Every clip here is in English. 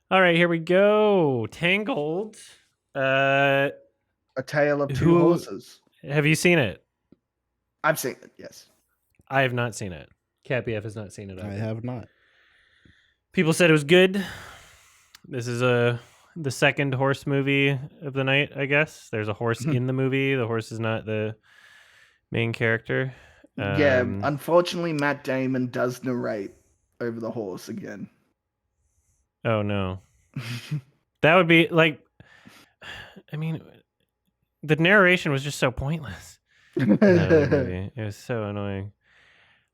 All right, here we go. Tangled. Uh, A Tale of Two who Horses. have you seen it? I've seen it, yes. I have not seen it. Cat BF has not seen it I either. have not. People said it was good. This is the second horse movie of the night, I guess. There's a horse in the movie. The horse is not the main character. Yeah, unfortunately, Matt Damon does narrate over the horse again. Oh no. That would be like, I mean, the narration was just so pointless in that other movie. It was so annoying.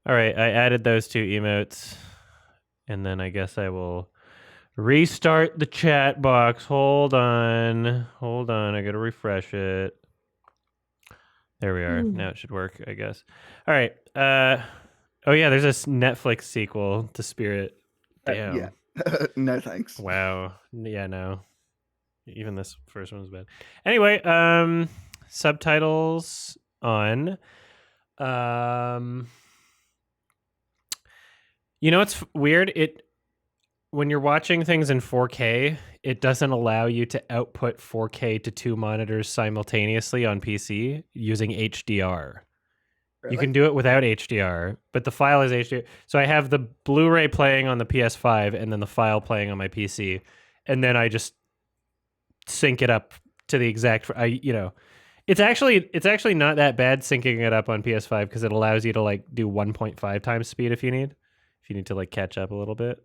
All right, I added those two emotes, and then I guess I will restart the chat box. Hold on. I gotta refresh it. There we are. Now it should work, I guess. All right. Oh yeah, there's this Netflix sequel to Spirit. Damn. Yeah. No thanks. Wow. Yeah, no. Even this first one was bad. Anyway, subtitles on. You know what's weird? When you're watching things in 4K, it doesn't allow you to output 4K to two monitors simultaneously on PC using HDR. Really? You can do it without HDR, but the file is HDR. So I have the Blu-ray playing on the PS5 and then the file playing on my PC, and then I just sync it up to the exact. It's actually not that bad syncing it up on PS5 because it allows you to like do 1.5 times speed if you need to like catch up a little bit.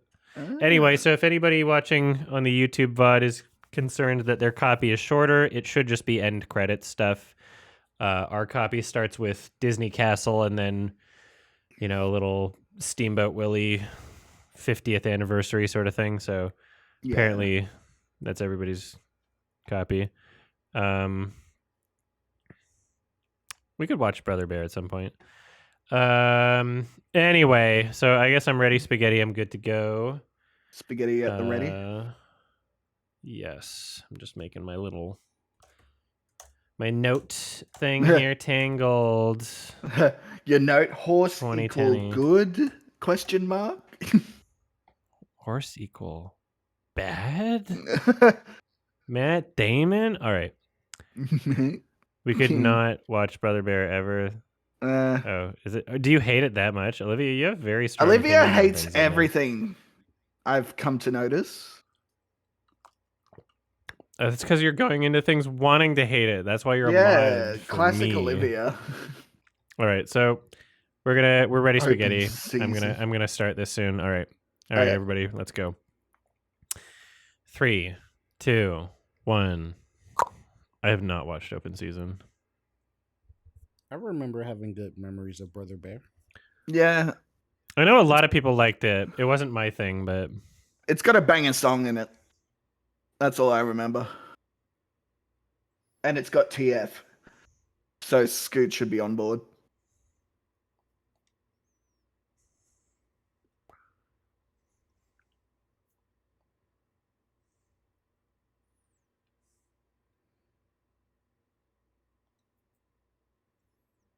Anyway, so if anybody watching on the YouTube VOD is concerned that their copy is shorter, it should just be end credit stuff. Our copy starts with Disney Castle and then, a little Steamboat Willie 50th anniversary sort of thing. So apparently that's everybody's copy. We could watch Brother Bear at some point. Anyway, so I guess I'm ready, Spaghetti. I'm good to go. Spaghetti at the ready? Yes. I'm just making my note thing here. Tangled. Your note, horse 2010. equal good? Question mark? Horse equal bad? Matt Damon? All right. We could not watch Brother Bear ever. Oh, is it? Do you hate it that much, Olivia? You have very strong. Olivia opinions on hates things like that. everything. I've come to notice. It's because you're going into things wanting to hate it. That's why you're a mod for classic me. Olivia. All right, so we're ready, Open Spaghetti. season. I'm gonna start this soon. All right, everybody, let's go. 3, 2, 1. I have not watched Open Season. I remember having good memories of Brother Bear. Yeah. I know a lot of people liked it. It wasn't my thing, but it's got a banging song in it. That's all I remember. And it's got TF. So Scoot should be on board.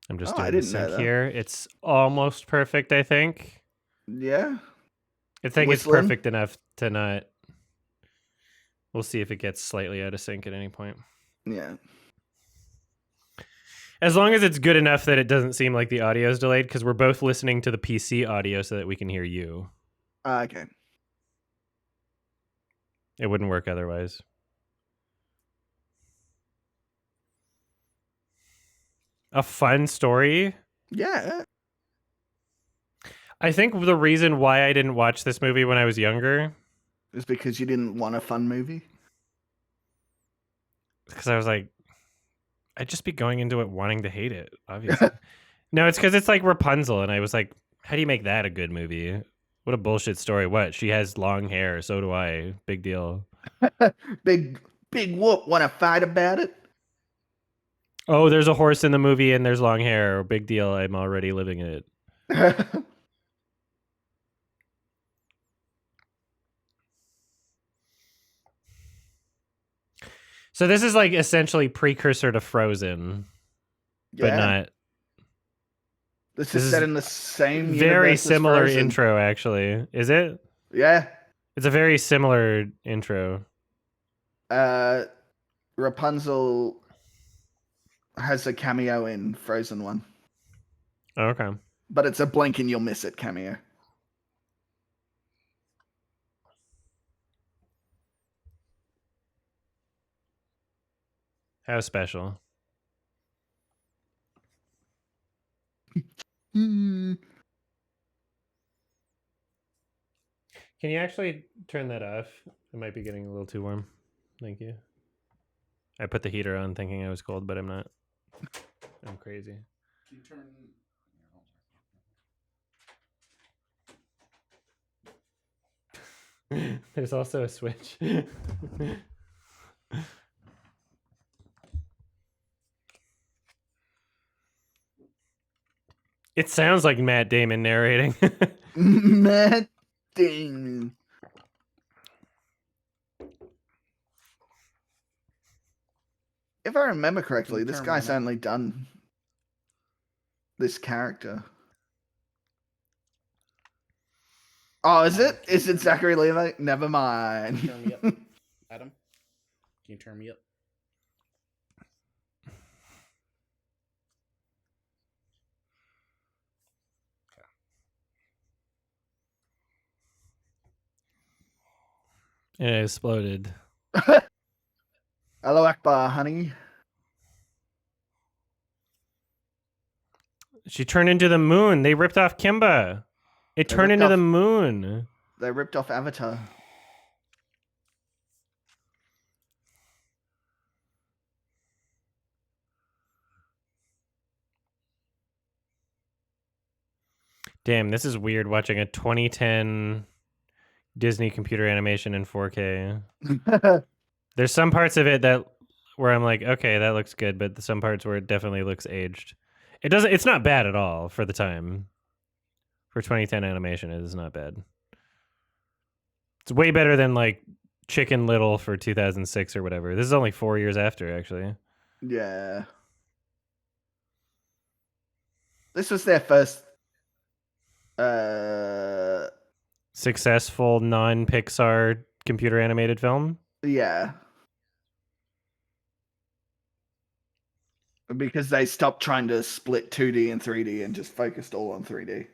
I'm just doing the sync here. It's almost perfect, I think. Yeah. I think it's perfect enough to not. We'll see if it gets slightly out of sync at any point. Yeah. As long as it's good enough that it doesn't seem like the audio is delayed, because we're both listening to the PC audio so that we can hear you. Okay. It wouldn't work otherwise. A fun story? Yeah. I think the reason why I didn't watch this movie when I was younger is because you didn't want a fun movie? Because I was like, I'd just be going into it wanting to hate it, obviously. No, it's because it's like Rapunzel, and I was like, how do you make that a good movie? What a bullshit story. What? She has long hair, so do I. Big deal. Big whoop. Want to fight about it? Oh, there's a horse in the movie and there's long hair. Big deal. I'm already living it. So this is like essentially precursor to Frozen, but not. This is set in the same very universe similar as Frozen. intro, actually. Is it? Yeah. It's a very similar intro. Rapunzel has a cameo in Frozen 1. Oh, okay. But it's a blink and you'll miss it cameo. How special. Hmm. Can you actually turn that off? It might be getting a little too warm. Thank you. I put the heater on thinking I was cold, but I'm not. I'm crazy. Can you turn? There's also a switch. It sounds like Matt Damon narrating. Matt Damon. If I remember correctly, this guy's only done this character. Oh, is it? Is it Zachary Levi? Never mind. Turn me up, Adam. Can you turn me up? It exploded. Hello, Akbar, honey. She turned into the moon. They ripped off Kimba. It They turned ripped into off- the moon. They ripped off Avatar. Damn, this is weird watching a 2010 Disney computer animation in 4K. There's some parts of it that where I'm like, okay, that looks good, but some parts where it definitely looks aged. It's not bad at all for the time. For 2010 animation, it is not bad. It's way better than like Chicken Little for 2006 or whatever. This is only 4 years after, actually. Yeah. This was their first Successful non-Pixar computer animated film. yeah. Because they stopped trying to split 2D and 3D and just focused all on 3D.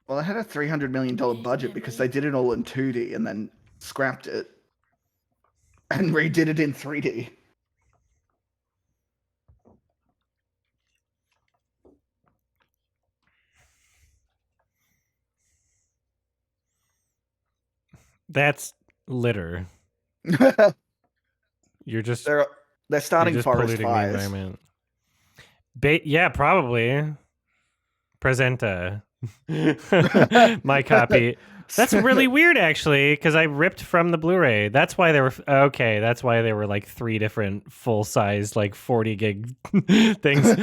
Well, they had a $300 million budget because they did it all in 2D and then scrapped it and redid it in 3D. That's litter. You're just they're starting forest polluting fires. the environment. Yeah, probably. Presenta. My copy. That's really weird, actually, because I ripped from the Blu-ray. That's why they were okay. That's why there were like 3 different full-size, like 40 gig things.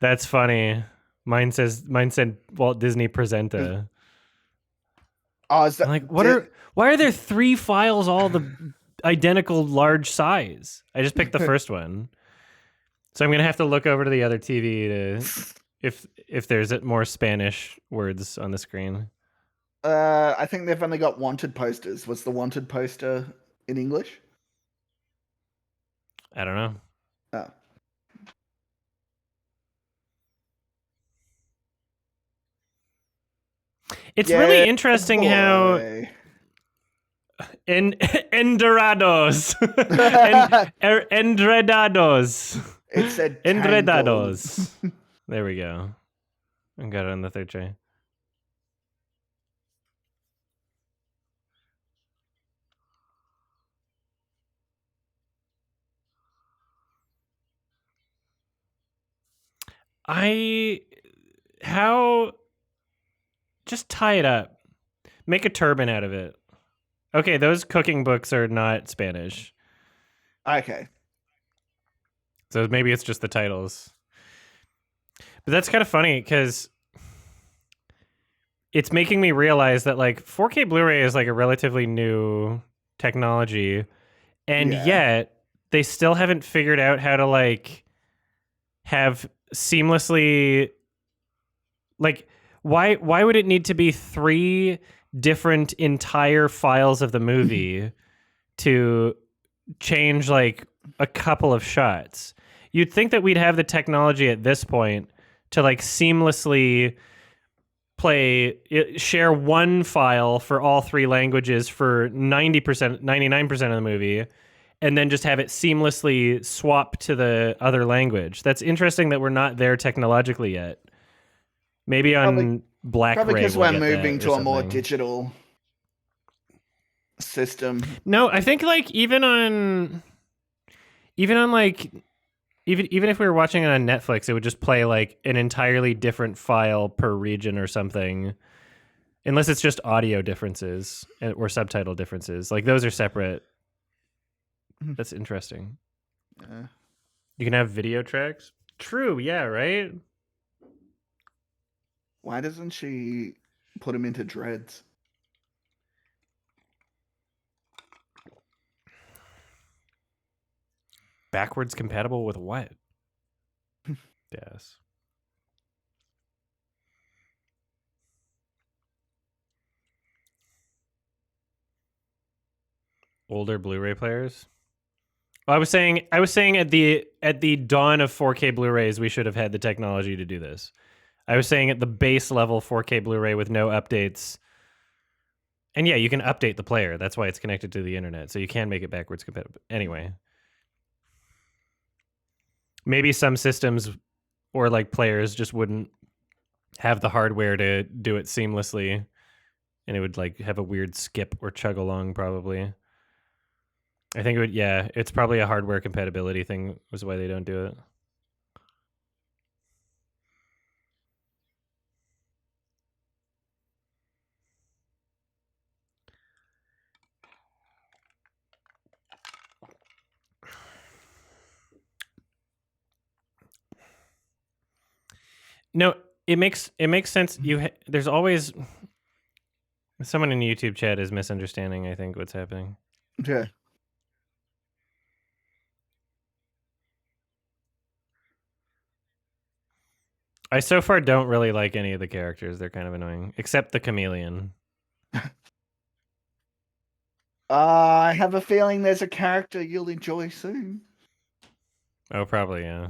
That's funny. Mine said Walt Disney Presenta. Oh, is that, I'm like, why are there 3 files all the identical large size? I just picked the first one. So I'm gonna have to look over to the other TV to if there's more Spanish words on the screen. I think they've only got wanted posters. Was the wanted poster in English? I don't know. Oh. It's really interesting how Enredados. Enredados. It said Enredados. There we go. I got it on the third try. Just tie it up. Make a turban out of it. Okay, those cooking books are not Spanish. Okay. So maybe it's just the titles. But that's kind of funny because it's making me realize that like 4K Blu-ray is like a relatively new technology, and yet they still haven't figured out how to like have seamlessly, like, why would it need to be 3 different entire files of the movie to change like a couple of shots? You'd think that we'd have the technology at this point to like seamlessly share one file for all 3 languages for 90%, 99% of the movie, and then just have it seamlessly swap to the other language. That's interesting that we're not there technologically yet. Maybe on Probably Black-Ray because we'll we're get moving that or to a more something. digital system. No, I think like even on like even if we were watching it on Netflix, it would just play like an entirely different file per region or something. Unless it's just audio differences or subtitle differences. Like those are separate. That's interesting. You can have video tracks? True, yeah, right? Why doesn't she put him into dreads? Backwards compatible with what? Yes. Older Blu-ray players? Well, I was saying at the dawn of 4K Blu-rays, we should have had the technology to do this. I was saying at the base level 4K Blu-ray with no updates. And yeah, you can update the player. That's why it's connected to the internet. So you can make it backwards compatible. Anyway. Maybe some systems or like players just wouldn't have the hardware to do it seamlessly, and it would like have a weird skip or chug along probably. I think it would, yeah, it's probably a hardware compatibility thing was why they don't do it. No, it makes sense. There's always someone in the YouTube chat is misunderstanding, I think, what's happening. Yeah. I so far don't really like any of the characters. They're kind of annoying, except the chameleon. I have a feeling there's a character you'll enjoy soon. Oh, probably, yeah.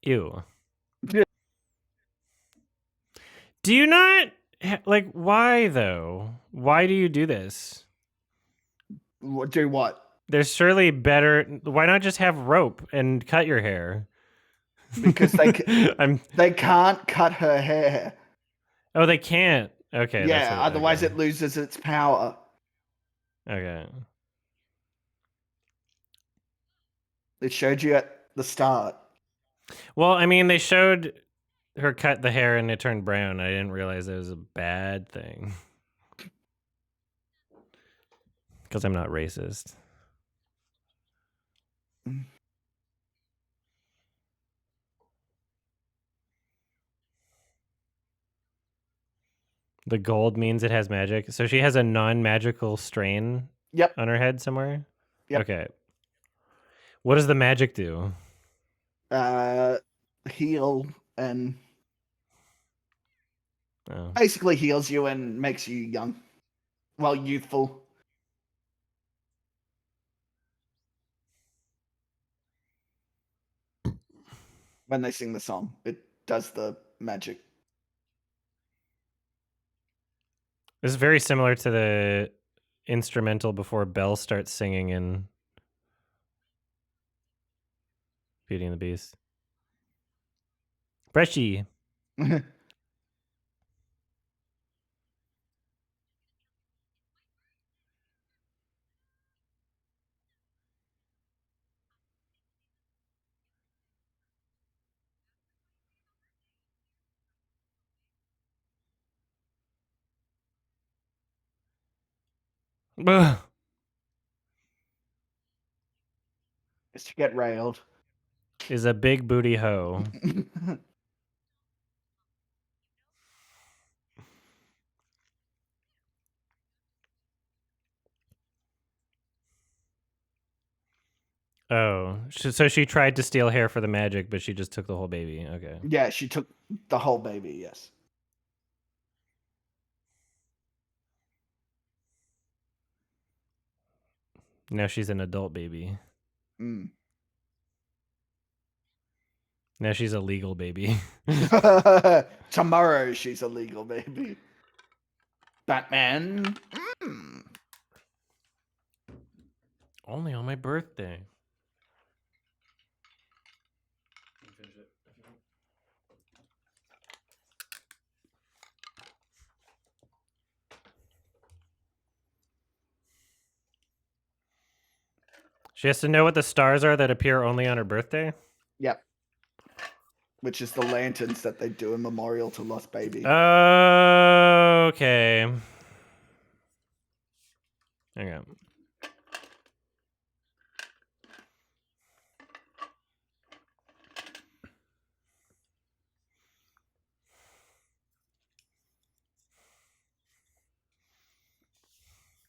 Ew. Yeah. Do you not like why though? Why do you do this? Do what? There's surely better. Why not just have rope and cut your hair? Because they I'm. they can't cut her hair. Oh, they can't. Okay, that's Yeah, what. otherwise Okay. it loses its power. Okay. It showed you at the start. Well, I mean, they showed her cut the hair and it turned brown. I didn't realize it was a bad thing. Because I'm not racist. The gold means it has magic. So she has a non-magical strain Yep. on her head somewhere? Yep. Okay. What does the magic do? Heal and Oh. basically heals you and makes you young. Well, youthful. When they sing the song, it does the magic. This is very similar to the instrumental before Belle starts singing in Beauty and the Beast. Brushy. Is to get railed. is a big booty hoe. Oh, so she tried to steal hair for the magic, but she just took the whole baby. Okay. Yeah, she took the whole baby. Yes. Now she's an adult baby. Mm. Now she's a legal baby. Tomorrow she's a legal baby. Batman. Mm. Only on my birthday. She has to know what the stars are that appear only on her birthday? Yep. Which is the lanterns that they do in memorial to Lost Baby. Okay. Hang on.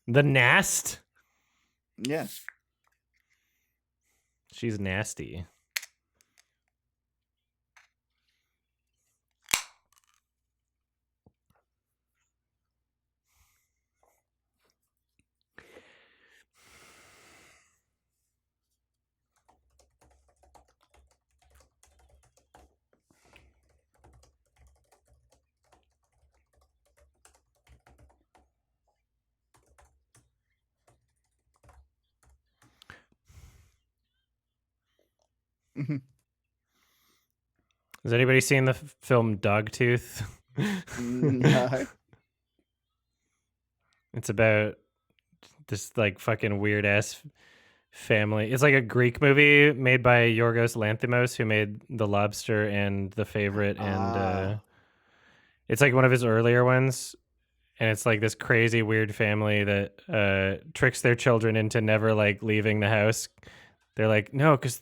The Nast? Yeah. She's nasty. Mhm. Has anybody seen the film Dogtooth? No. It's about this like fucking weird ass family. It's like a Greek movie made by Yorgos Lanthimos, who made The Lobster and The Favorite, and it's like one of his earlier ones. And it's like this crazy weird family that tricks their children into never like leaving the house. They're like, no, because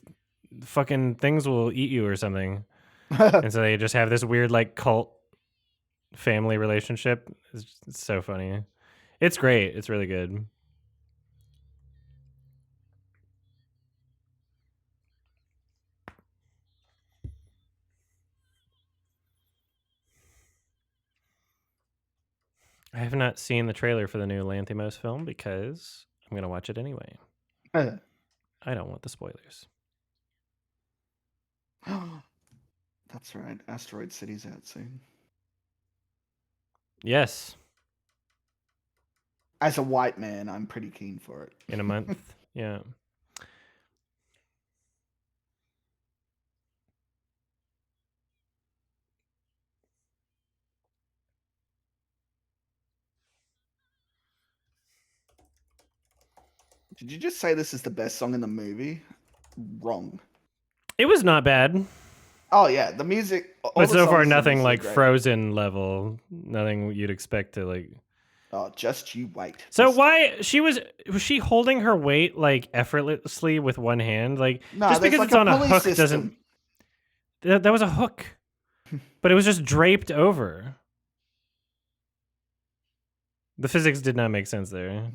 fucking things will eat you or something. And so they just have this weird like cult family relationship. It's so funny. It's great. It's really good. I have not seen the trailer for the new Lanthimos film because I'm going to watch it anyway. I don't want the spoilers. That's right. Asteroid City's out soon. Yes, As a white man, I'm pretty keen for it. in a month. Yeah. Did you just say this is the best song in the movie? Wrong. It was not bad. Oh yeah, the music. All But the so far, songs in nothing this are like great. Frozen level. Nothing you'd expect to like. Oh, just you wait. So This- why was she holding her weight like effortlessly with one hand? Like No, just there's because like it's on a pulley hook system. doesn't. That was a hook, but it was just draped over. The physics did not make sense there.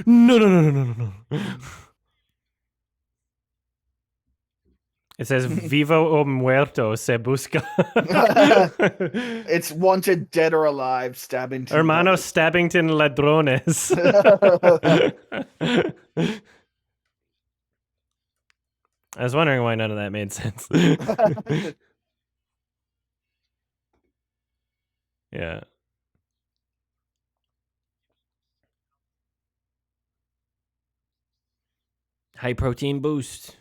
No. It says vivo o muerto se busca. It's wanted dead or alive, stabbing. Hermano Stabbington Ladrones. I was wondering why none of that made sense. Yeah. High protein boost.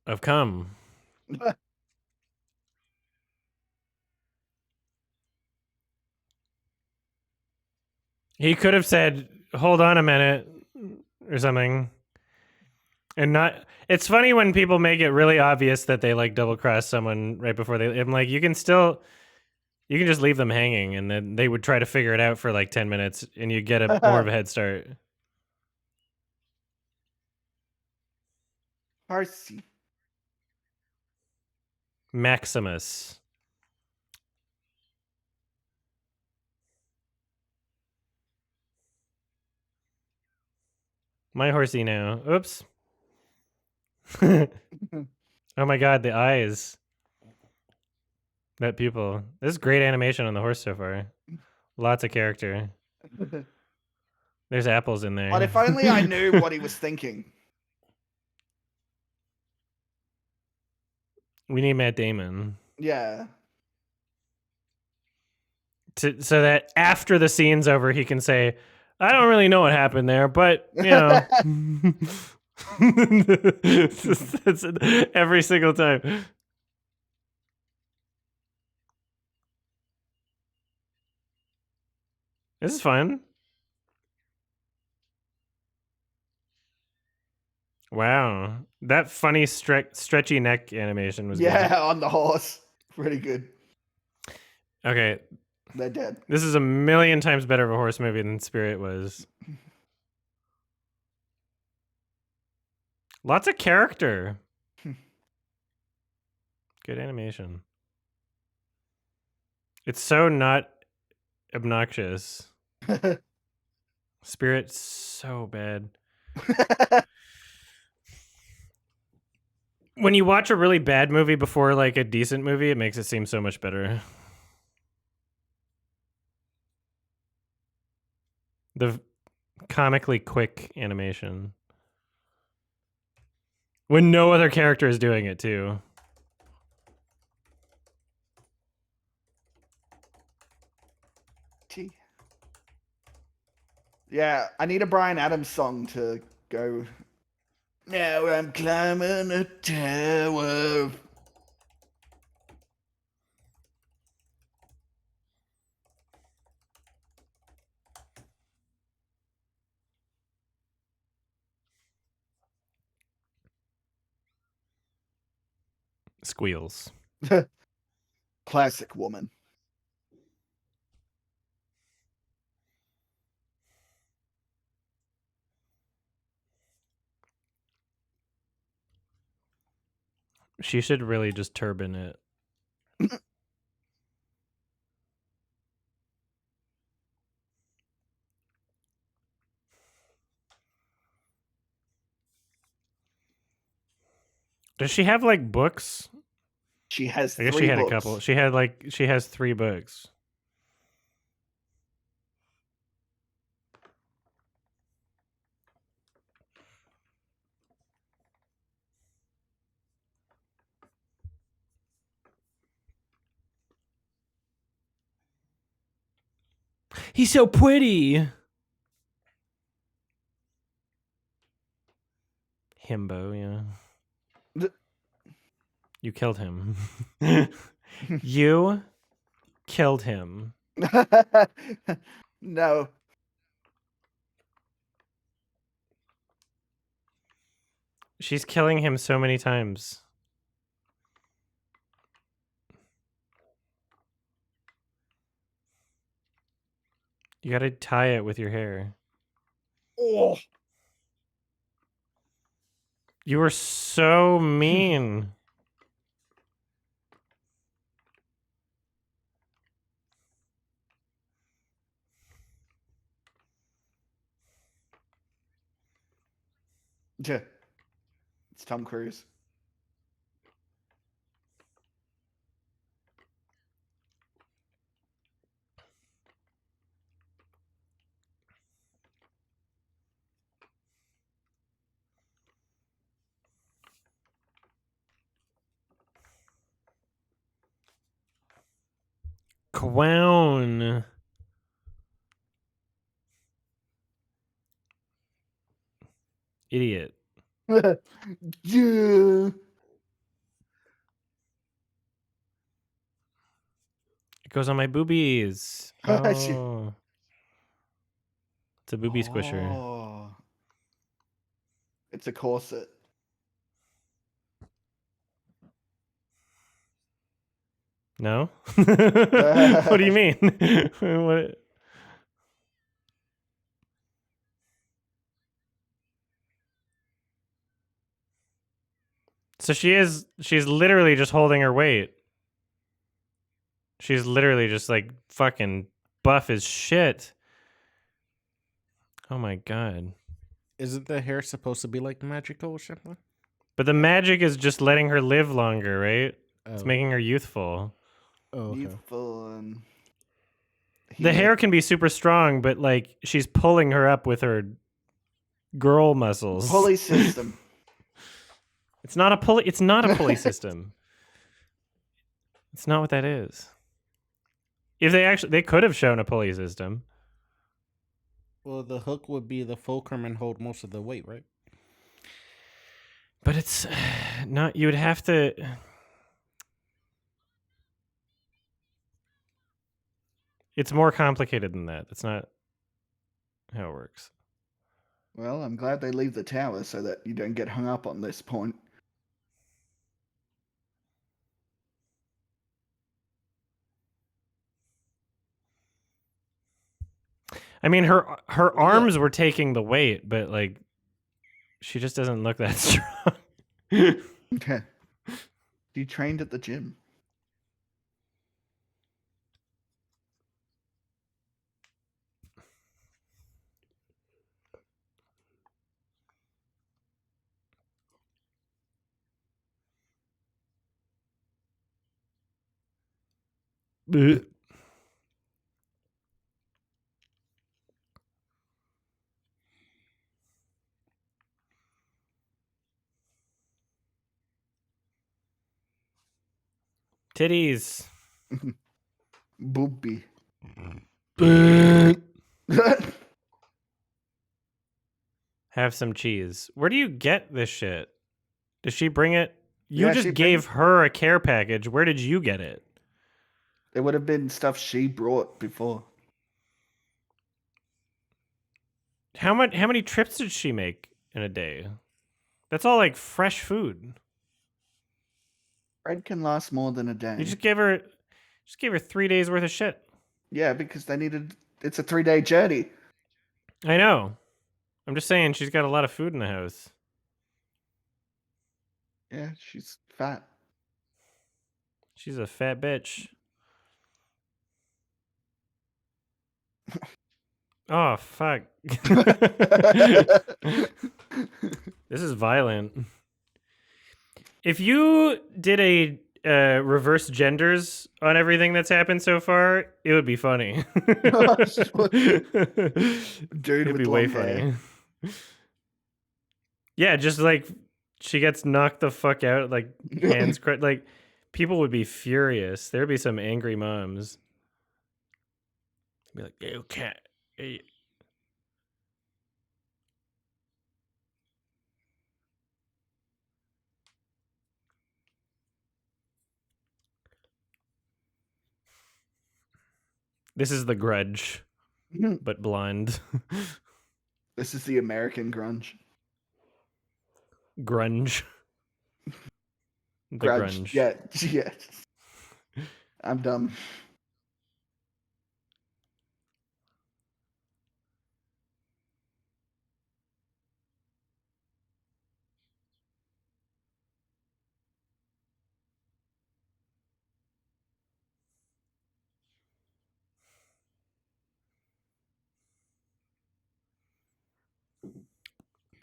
of cum. He could have said, "Hold on a minute," or something. And not. It's funny when people make it really obvious that they like double cross someone right before they. I'm like, you can still. You can just leave them hanging, and then they would try to figure it out for like 10 minutes, and you get a more of a head start. Parsi. Maximus. My horsey now. Oops. Oh my god, the eyes. That pupil. This is great animation on the horse so far. Lots of character. There's apples in there. But if only I knew what he was thinking. We need Matt Damon. Yeah. So that after the scene's over, he can say, "I don't really know what happened there, but you know." That's every single time. This is fun. Wow, that funny stretchy neck animation was Yeah, good. on the horse. Pretty good. Okay, They're dead. this is a million times better of a horse movie than Spirit was. Lots of character. Good animation. It's so not obnoxious. Spirit's so bad. When you watch a really bad movie before like a decent movie, it makes it seem so much better. The comically quick animation. When no other character is doing it too. Yeah, I need a Bryan Adams song to go. Now I'm climbing a tower. Squeals. Classic woman. She should really just turban it. Does she have like books? She has I guess three she had books. a couple. She has 3 books. He's so pretty. Himbo, yeah. You killed him. You killed him. No. She's killing him so many times. You gotta tie it with your hair. Oh. You were so mean. Yeah. It's Tom Cruise. Clown. Idiot. Yeah. goes on my boobies. Oh. It's a booby squisher. Oh. It's a corset. No? What do you mean? What? So she's literally just holding her weight. She's literally just like fucking buff as shit. Oh my god. Isn't the hair supposed to be like magical or something? But the magic is just letting her live longer, right? It's Oh. making her youthful. Oh, okay. Youthful and The hair can be super strong, but like she's pulling her up with her girl muscles. pulley system. It's not a pulley. It's not a pulley system. It's not what that is. If they could have shown a pulley system. Well, the hook would be the fulcrum and hold most of the weight, right? But it's not. You would have to. It's more complicated than that. That's not how it works. Well, I'm glad they leave the tower so that you don't get hung up on this point. I mean, her arms were taking the weight, but like, she just doesn't look that strong. Okay. You trained at the gym. Titties. Booby. Have some cheese. Where do you get this shit? Does she bring it? You Yeah, just she gave her a care package. Where did you get it? It would have been stuff she brought before. How many trips did she make in a day? That's all like fresh food. Bread can last more than a day. You just gave her 3 days worth of shit. Yeah, because it's a 3-day journey. I know. I'm just saying she's got a lot of food in the house. Yeah, she's fat. She's a fat bitch. Oh, fuck. This is violent. If you did a reverse genders on everything that's happened so far, it would be funny. Dude It'd with be way long hair. funny. Yeah, just like she gets knocked the fuck out, like hands like people would be furious. There'd be some angry moms. Be like, you can't. This is the Grudge, but blind. This is the American grunge. Grunge. The grunge. Yeah, yeah. I'm dumb.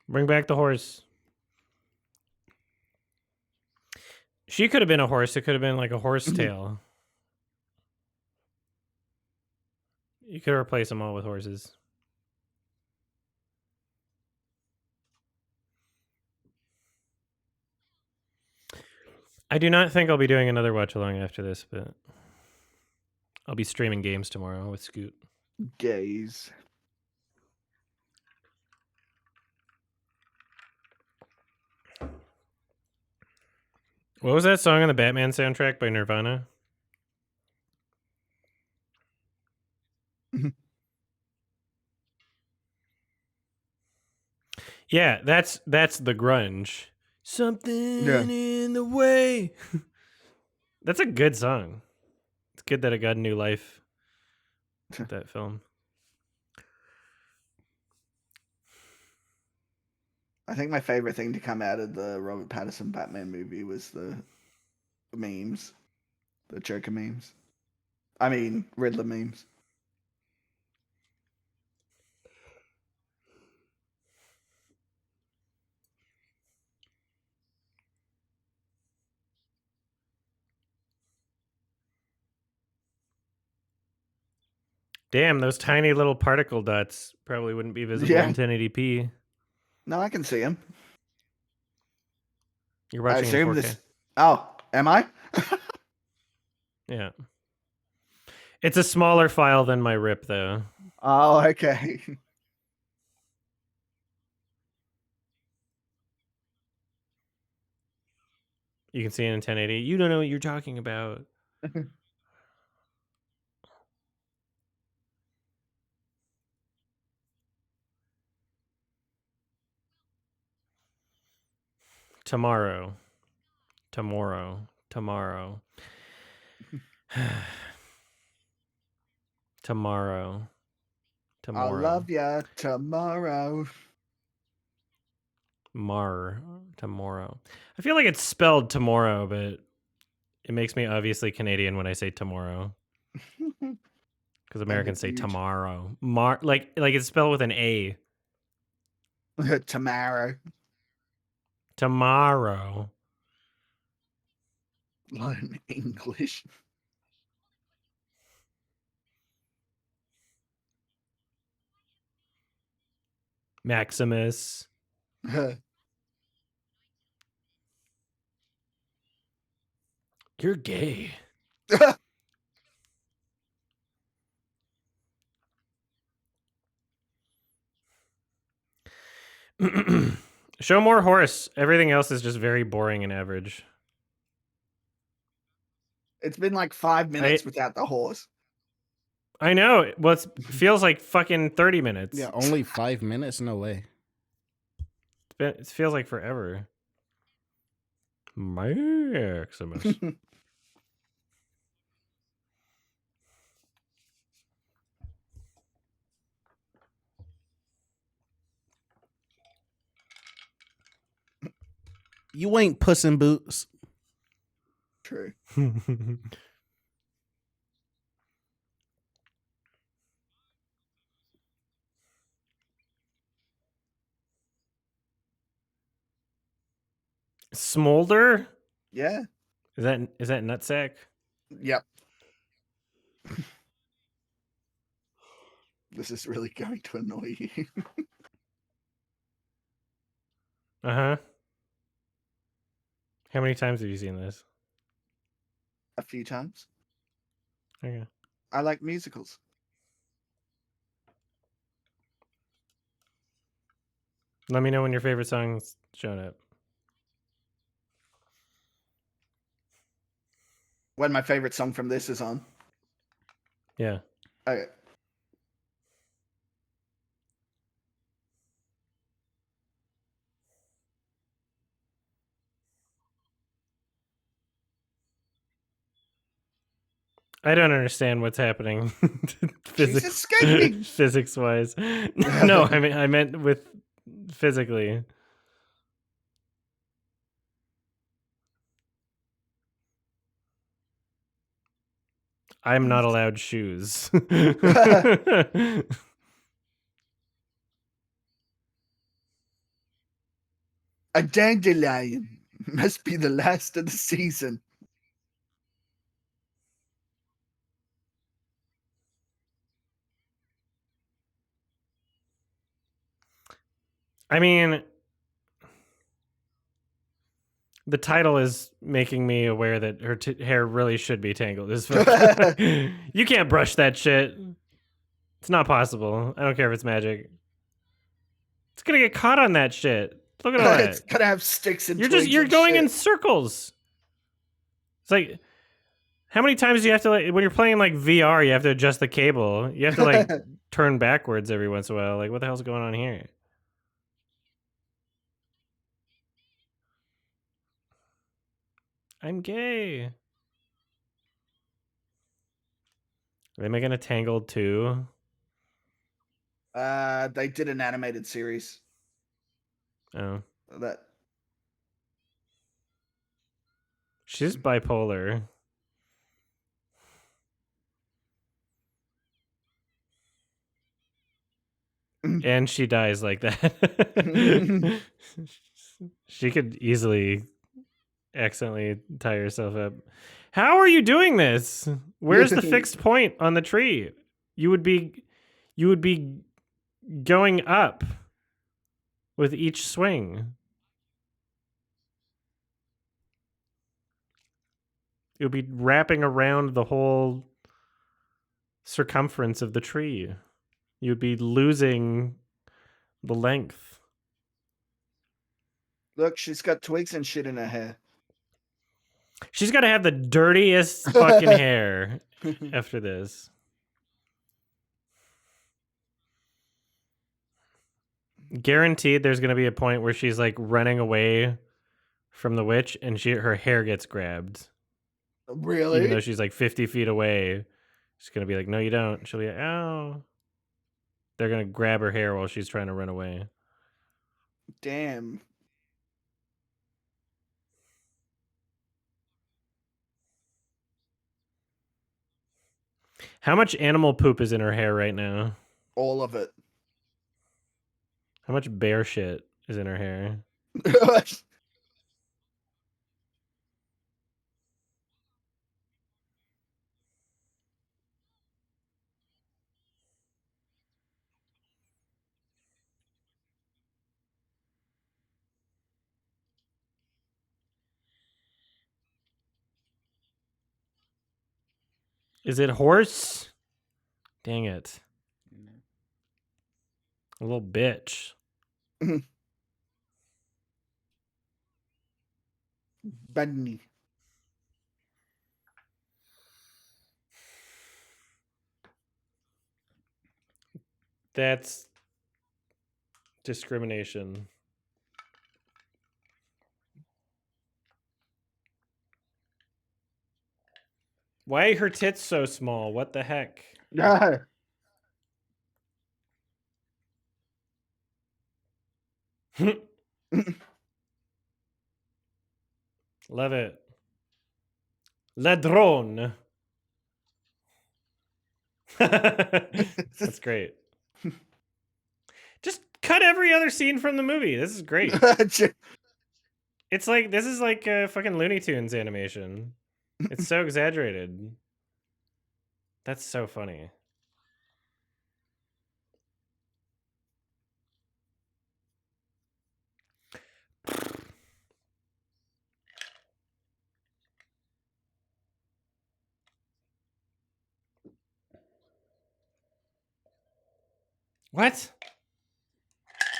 Bring back the horse. She could have been a horse. It could have been like a horse tail. You could replace them all with horses. I do not think I'll be doing another watch along after this, but I'll be streaming games tomorrow with Scoot. Gays. What was that song on the Batman soundtrack by Nirvana? Yeah, that's the grunge. Something Yeah. in the way. That's a good song. It's good that it got new life. That film. I think my favorite thing to come out of the Robert Pattinson Batman movie was the memes, the Joker memes. I mean, Riddler memes. Damn, those tiny little particle dots probably wouldn't be visible Yeah. in 1080p. No, I can see him. You're I watching in assume 4K. this. Oh, am I? Yeah. It's a smaller file than my rip, though. Oh, okay. You can see it in 1080. You don't know what you're talking about. Tomorrow. Tomorrow. Tomorrow. Tomorrow. I'll Tomorrow. love ya tomorrow. Tomorrow. I feel like it's spelled tomorrow, but it makes me obviously Canadian when I say tomorrow. Because Americans say huge. tomorrow. Like it's spelled with an A. Tomorrow. Tomorrow. Learn English. Maximus. You're gay. Show more horse. Everything else is just very boring and average. It's been like 5 minutes without the horse. I know. Well, it feels like fucking 30 minutes. Yeah, only 5 minutes? No way. It feels like forever. Maximus. You ain't Puss in Boots. True. Smolder? Yeah. Is that nutsack? Yep. This is really going to annoy you. Uh-huh. How many times have you seen this? A few times. Okay. I like musicals. Let me know when your favorite song's showing up. When my favorite song from this is on. Yeah. Okay. I don't understand what's happening. She's escaping. Physics wise. No, I meant with physically. I'm not allowed shoes. A dandelion must be the last of the season. I mean, the title is making me aware that her hair really should be tangled as fuck. You can't brush that shit. It's not possible. I don't care if it's magic. It's gonna get caught on that shit. Look at all It's that. gonna have sticks and You're going in circles. It's like, how many times do you have to, like, when you're playing like VR, you have to adjust the cable. You have to like turn backwards every once in a while. Like, what the hell's going on here? I'm gay. Are they making a Tangled too? They did an animated series Oh. that. She's bipolar. And she dies like that. She could easily accidentally tie herself up. How are you doing this? Where's the fixed point on the tree? You would be going up with each swing. It would be wrapping around the whole circumference of the tree. You would be losing the length. Look, she's got twigs and shit in her hair. She's got to have the dirtiest fucking hair after this. Guaranteed there's going to be a point where she's like running away from the witch and her hair gets grabbed. Really? Even though she's like 50 feet away. She's going to be like, no, you don't. She'll be like, ow. They're going to grab her hair while she's trying to run away. Damn. How much animal poop is in her hair right now? All of it. How much bear shit is in her hair? Is it horse? Dang it. A little bitch. Bunny. That's discrimination. Why are her tits so small? What the heck? Yeah. Love it. Ladrone. That's great. Just cut every other scene from the movie. This is great. It's like, this is like a fucking Looney Tunes animation. It's so exaggerated. That's so funny. What?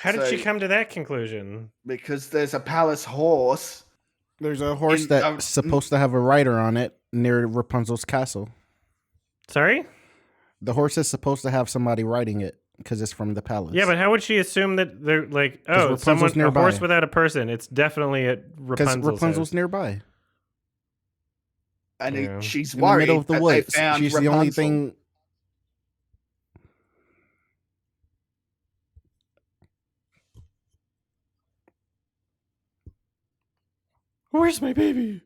How did she So- come to that conclusion? Because there's a palace horse. There's a horse In- that's supposed to have a rider on it near Rapunzel's castle. Sorry? The horse is supposed to have somebody riding it because it's from the palace. Yeah, but how would she assume that they're like, oh, Rapunzel's someone, a nearby. horse without a person? It's definitely at because Rapunzel's Rapunzel's house. nearby And Yeah. she's in the worried middle of the that woods. they found She's Rapunzel. the only thing. Where's my baby?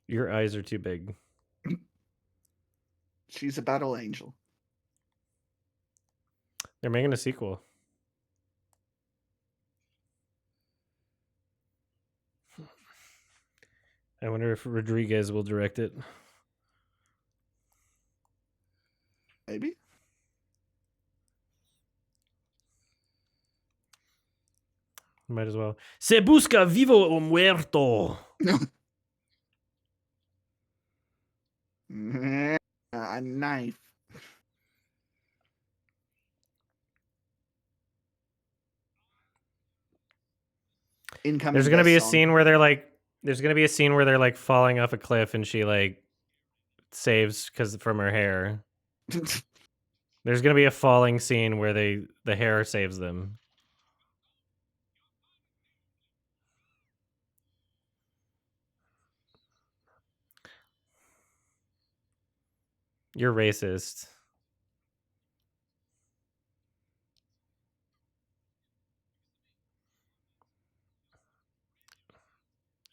Your eyes are too big. She's a battle angel. They're making a sequel. I wonder if Rodriguez will direct it. Maybe. Might as well. Se busca vivo o muerto. A knife. Incoming. There's gonna be a best song. scene where they're like, falling off a cliff, and she like saves because from her hair. There's gonna be a falling scene where the hair saves them. You're racist.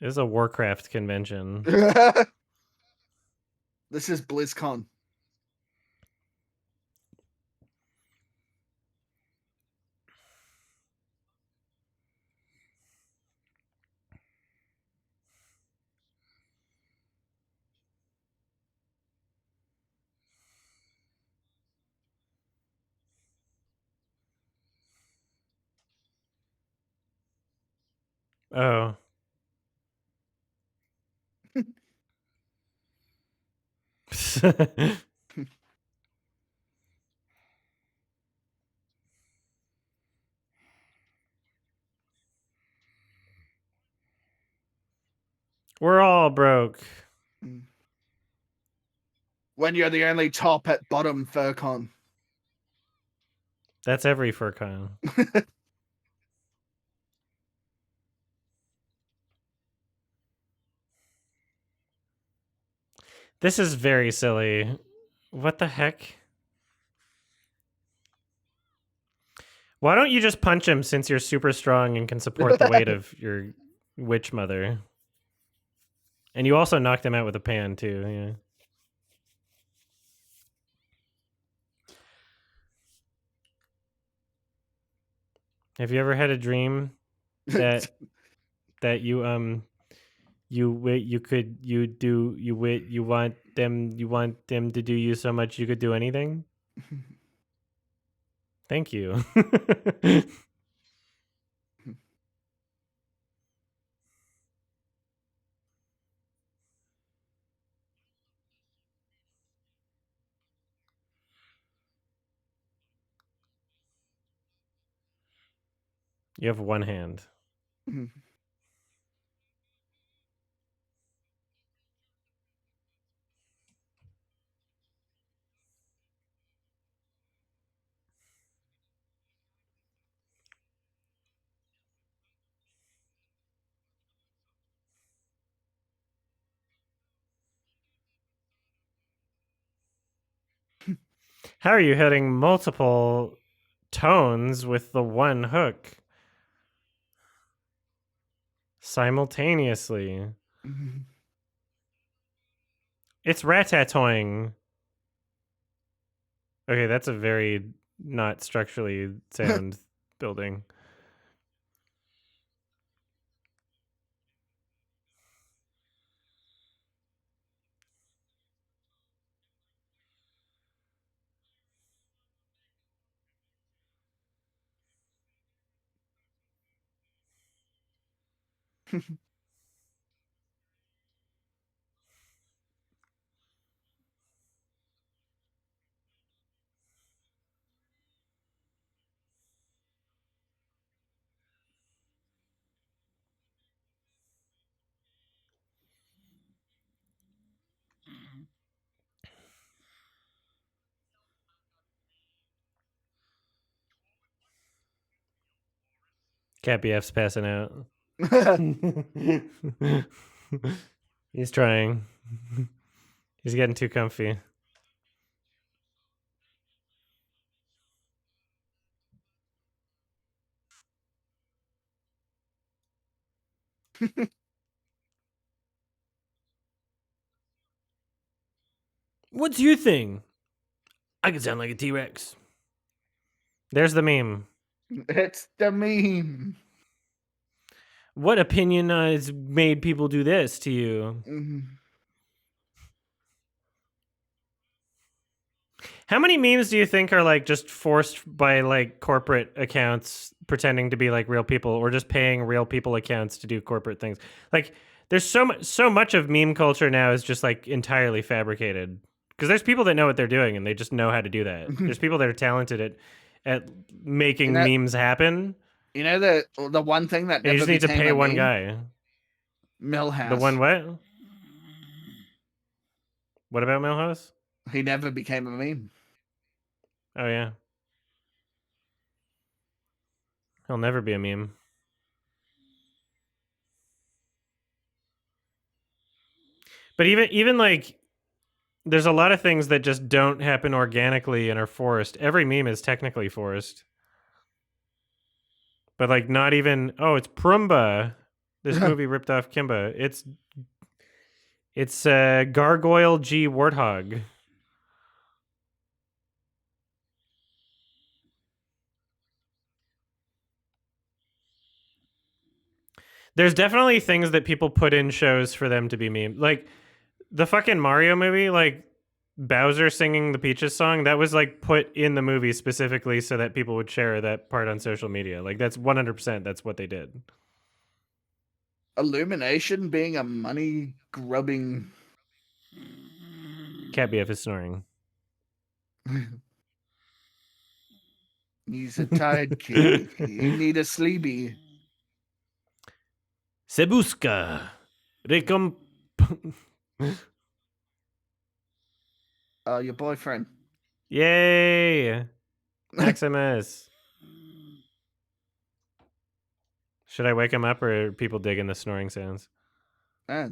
This is a Warcraft convention. This is BlizzCon. Oh. We're all broke. When you're the only top at bottom FurCon. That's every FurCon. This is very silly. What the heck? Why don't you just punch him since you're super strong and can support the weight of your witch mother? And you also knocked him out with a pan too, yeah. Have you ever had a dream that you want them to do you so much you could do anything? Thank you. You have one hand. How are you hitting multiple tones with the one hook simultaneously? It's ratatouille. Okay, that's a very not structurally sound building. Cat BF's passing out. He's trying. He's getting too comfy. What's your thing? I can sound like a T-Rex. There's the meme. It's the meme. What opinion has made people do this to you? How many memes do you think are like just forced by like corporate accounts pretending to be like real people, or just paying real people accounts to do corporate things? Like there's so much of meme culture now is just like entirely fabricated. Because there's people that know what they're doing and they just know how to do that. There's people that are talented at making memes happen. You know the one thing that You never just need to became pay a one meme? guy. Millhouse. The one what? What about Milhouse? He never became a meme. Oh yeah. He'll never be a meme. But even like there's a lot of things that just don't happen organically and are forced. Every meme is technically forced. But like not even it's Prumba. This movie ripped off Kimba. It's Gargoyle G Warthog. There's definitely things that people put in shows for them to be meme. Like the fucking Mario movie, like Bowser singing the Peaches song, that was like put in the movie specifically so that people would share that part on social media. Like that's 100% that's what they did. Illumination being a money grubbing. Cat BF is snoring. He's a tired kitty. He need a sleepy. Sebuska. Recom. Your boyfriend. Yay! Maximus. Should I wake him up or are people digging the snoring sounds? I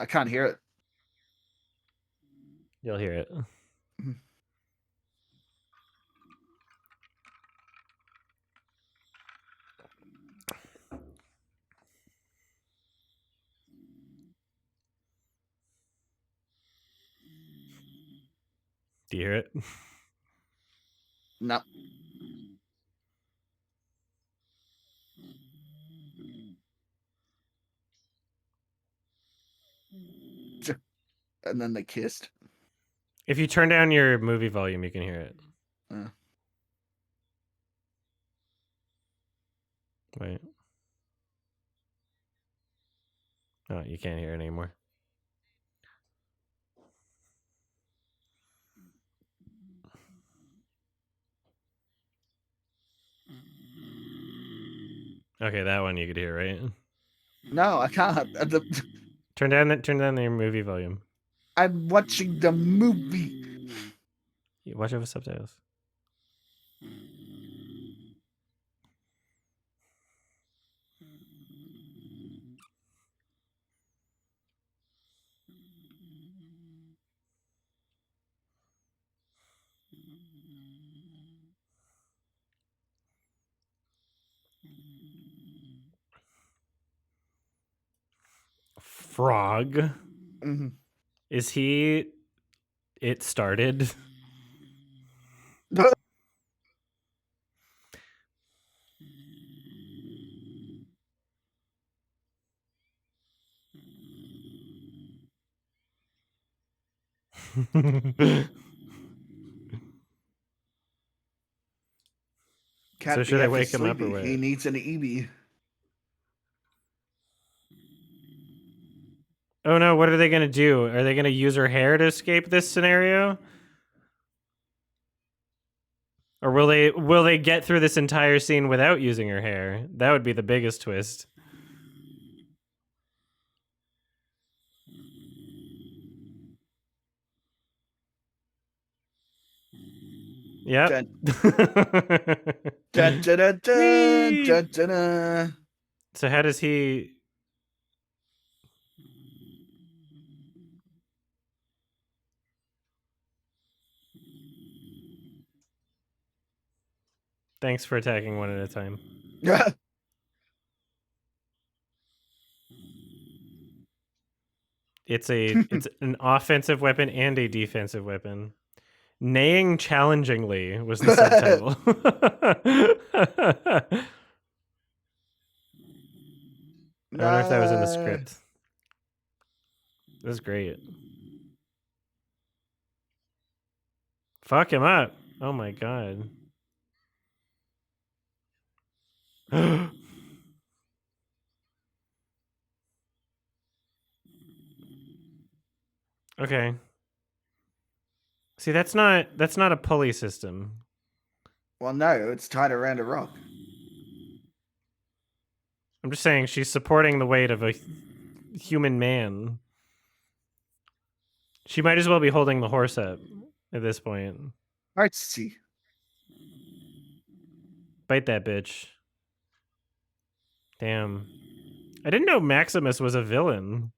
can't hear it. You'll hear it. Do you hear it? No. And then they kissed. If you turn down your movie volume, you can hear it. Wait. Oh, you can't hear it anymore. Okay, that one you could hear, right? No, I can't. Turn down your movie volume. I'm watching the movie. Watch over subtitles. Frog. Mm-hmm. Is he? It started. So should I wake him up or what? He needs an EB. Oh no! What are they gonna do? Are they gonna use her hair to escape this scenario? Or will they get through this entire scene without using her hair? That would be the biggest twist. Yep. Dun, dun, dun, dun, dun, dun, dun. So how does he? Thanks for attacking one at a time. It's an offensive weapon and a defensive weapon. Neighing challengingly was the subtitle. I wonder if that was in the script. This is great. Fuck him up. Oh my god. Okay. See, that's not a pulley system. Well, no, it's tied around a rock. I'm just saying she's supporting the weight of a human man. She might as well be holding the horse up at this point. Artsy. Bite that bitch. Damn. I didn't know Maximus was a villain.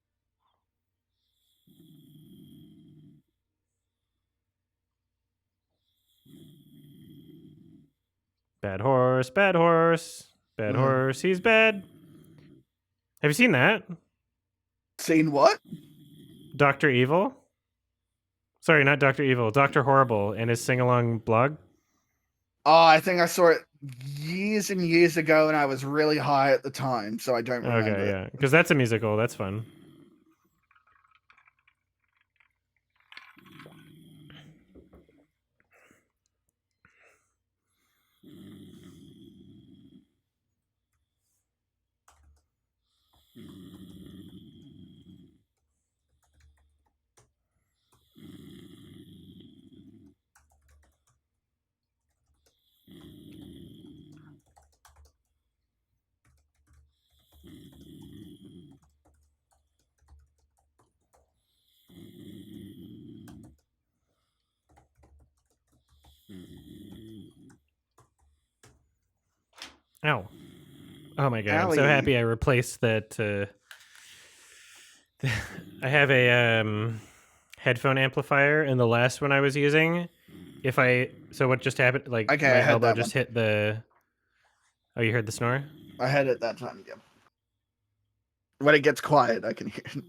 Bad horse, bad horse, bad horse, he's bad. Have you seen that? Seen what? Dr. Evil? Sorry, not Dr. Evil, Dr. Horrible and his sing-along blog. Oh, I think I saw it years and years ago, and I was really high at the time, so I don't remember. Okay, yeah, because that's a musical. That's fun. Ow. Oh my god, I'm so Owie. happy I replaced that. I have a headphone amplifier, and the last one I was using, so what just happened, like Okay, my I heard elbow that just one. hit the... Oh, you heard the snore? I heard it that time, yeah. When it gets quiet, I can hear it.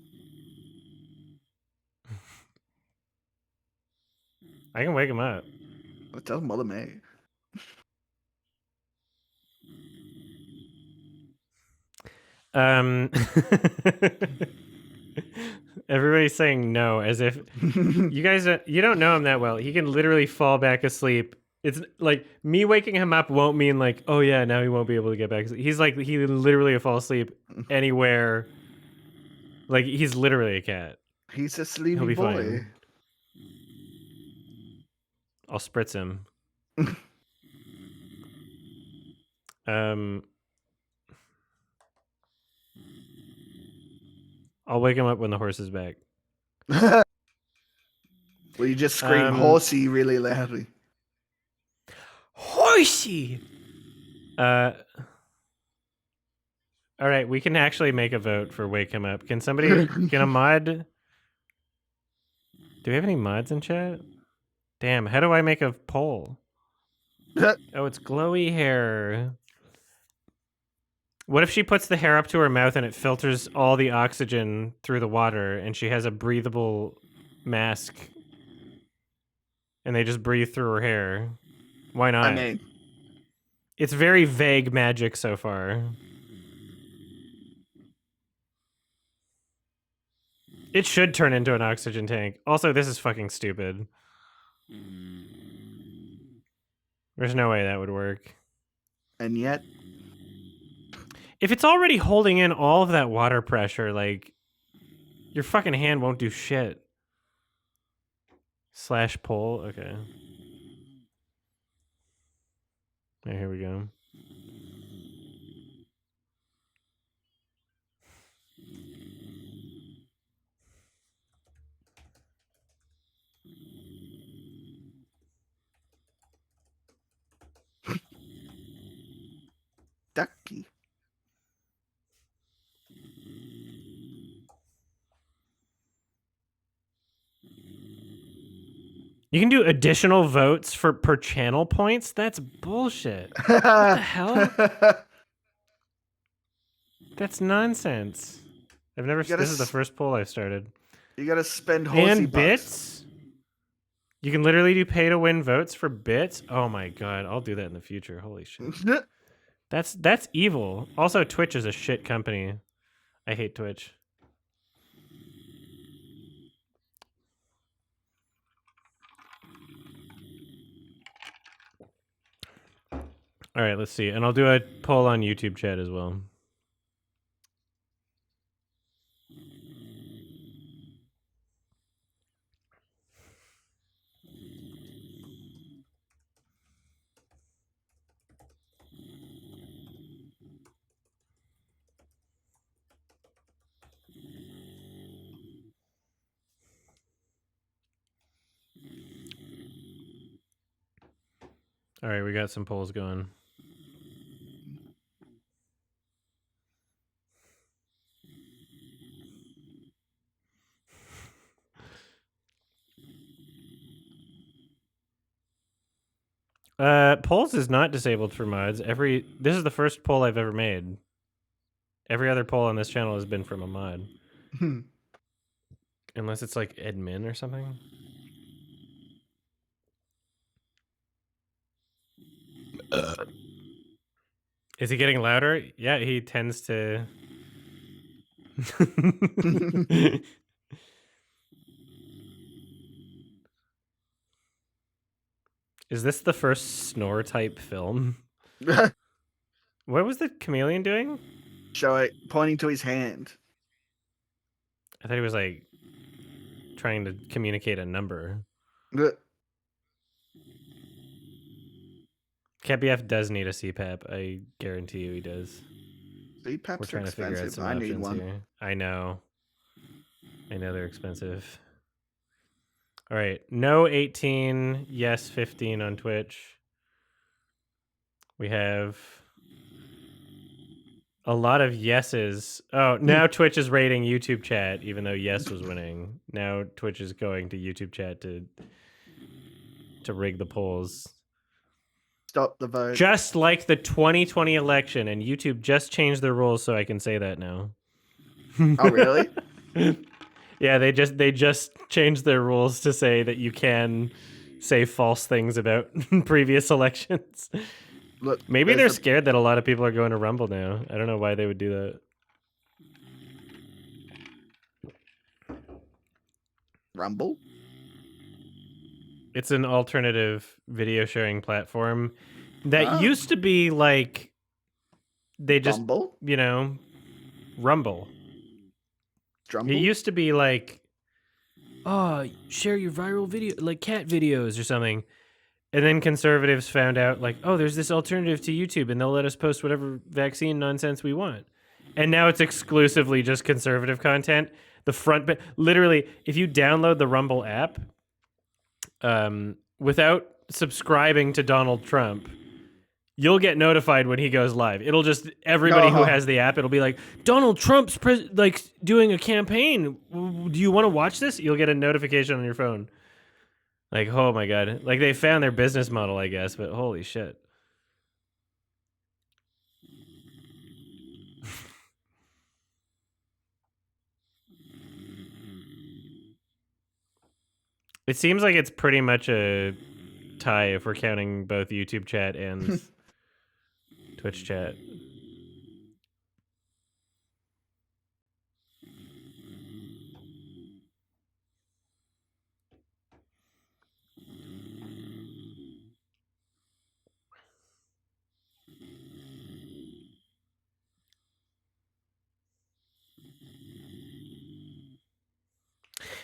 I can wake him up. It doesn't bother me. Everybody's saying no, as if you guys you don't know him that well. He can literally fall back asleep. It's like me waking him up won't mean like, oh yeah, now he won't be able to get back. He's like, he literally will fall asleep anywhere. Like, he's literally a cat. He's a He'll sleepy be boy. fine. I'll spritz him. I'll wake him up when the horse is back. Well, you just scream horsey really loudly. Horsey! All right, we can actually make a vote for wake him up. Can somebody, can a mod? Do we have any mods in chat? Damn, how do I make a poll? Oh, it's glowy hair. What if she puts the hair up to her mouth and it filters all the oxygen through the water and she has a breathable mask and they just breathe through her hair? Why not? I mean, It's very vague magic so far. It should turn into an oxygen tank. Also, this is fucking stupid. There's no way that would work. and yet, If it's already holding in all of that water pressure, like, your fucking hand won't do shit. Slash pull, okay. Yeah, here we go. ducky. You can do additional votes for per channel points? That's bullshit. What the hell? That's nonsense. I've never. This is the first poll I've started. You gotta spend horsey And bucks. bits. You can literally do pay to win votes for bits. Oh my god, I'll do that in the future. Holy shit. That's evil. Also, Twitch is a shit company. I hate Twitch. All right, let's see. And I'll do a poll on YouTube chat as well. All right, we got some polls going. Polls is not disabled for mods. This is the first poll I've ever made. Every other poll on this channel has been from a mod. Unless it's like admin or something. Is he getting louder? Yeah, he tends to. Is this the first snore type film? What was the chameleon doing? Pointing to his hand. I thought he was like trying to communicate a number. KBF does need a CPAP. I guarantee you he does. CPAPs We're trying to figure out some I need options one. here. I know they're expensive. All right, no 18, yes 15 on Twitch. We have a lot of yeses. Oh, now Twitch is rating YouTube chat, even though yes was winning. Now Twitch is going to YouTube chat to rig the polls. Stop the vote. Just like the 2020 election, and YouTube just changed their rules, so I can say that now. Oh, really? Yeah, they just changed their rules to say that you can say false things about previous elections. Look, Maybe they're scared that a lot of people are going to Rumble now. I don't know why they would do that. Rumble? It's an alternative video sharing platform that used to be like they just Rumble? Rumble. Drumble? It used to be like, oh, share your viral video, like cat videos or something. And then conservatives found out, like, oh, there's this alternative to YouTube, and they'll let us post whatever vaccine nonsense we want. And now it's exclusively just conservative content. Literally, if you download the Rumble app, without subscribing to Donald Trump, you'll get notified when he goes live. It'll just, everybody who has the app, it'll be like, Donald Trump's doing a campaign. Do you want to watch this? You'll get a notification on your phone. Like, oh my God. Like, they found their business model, I guess, but holy shit. It seems like it's pretty much a tie if we're counting both YouTube chat and Twitch chat.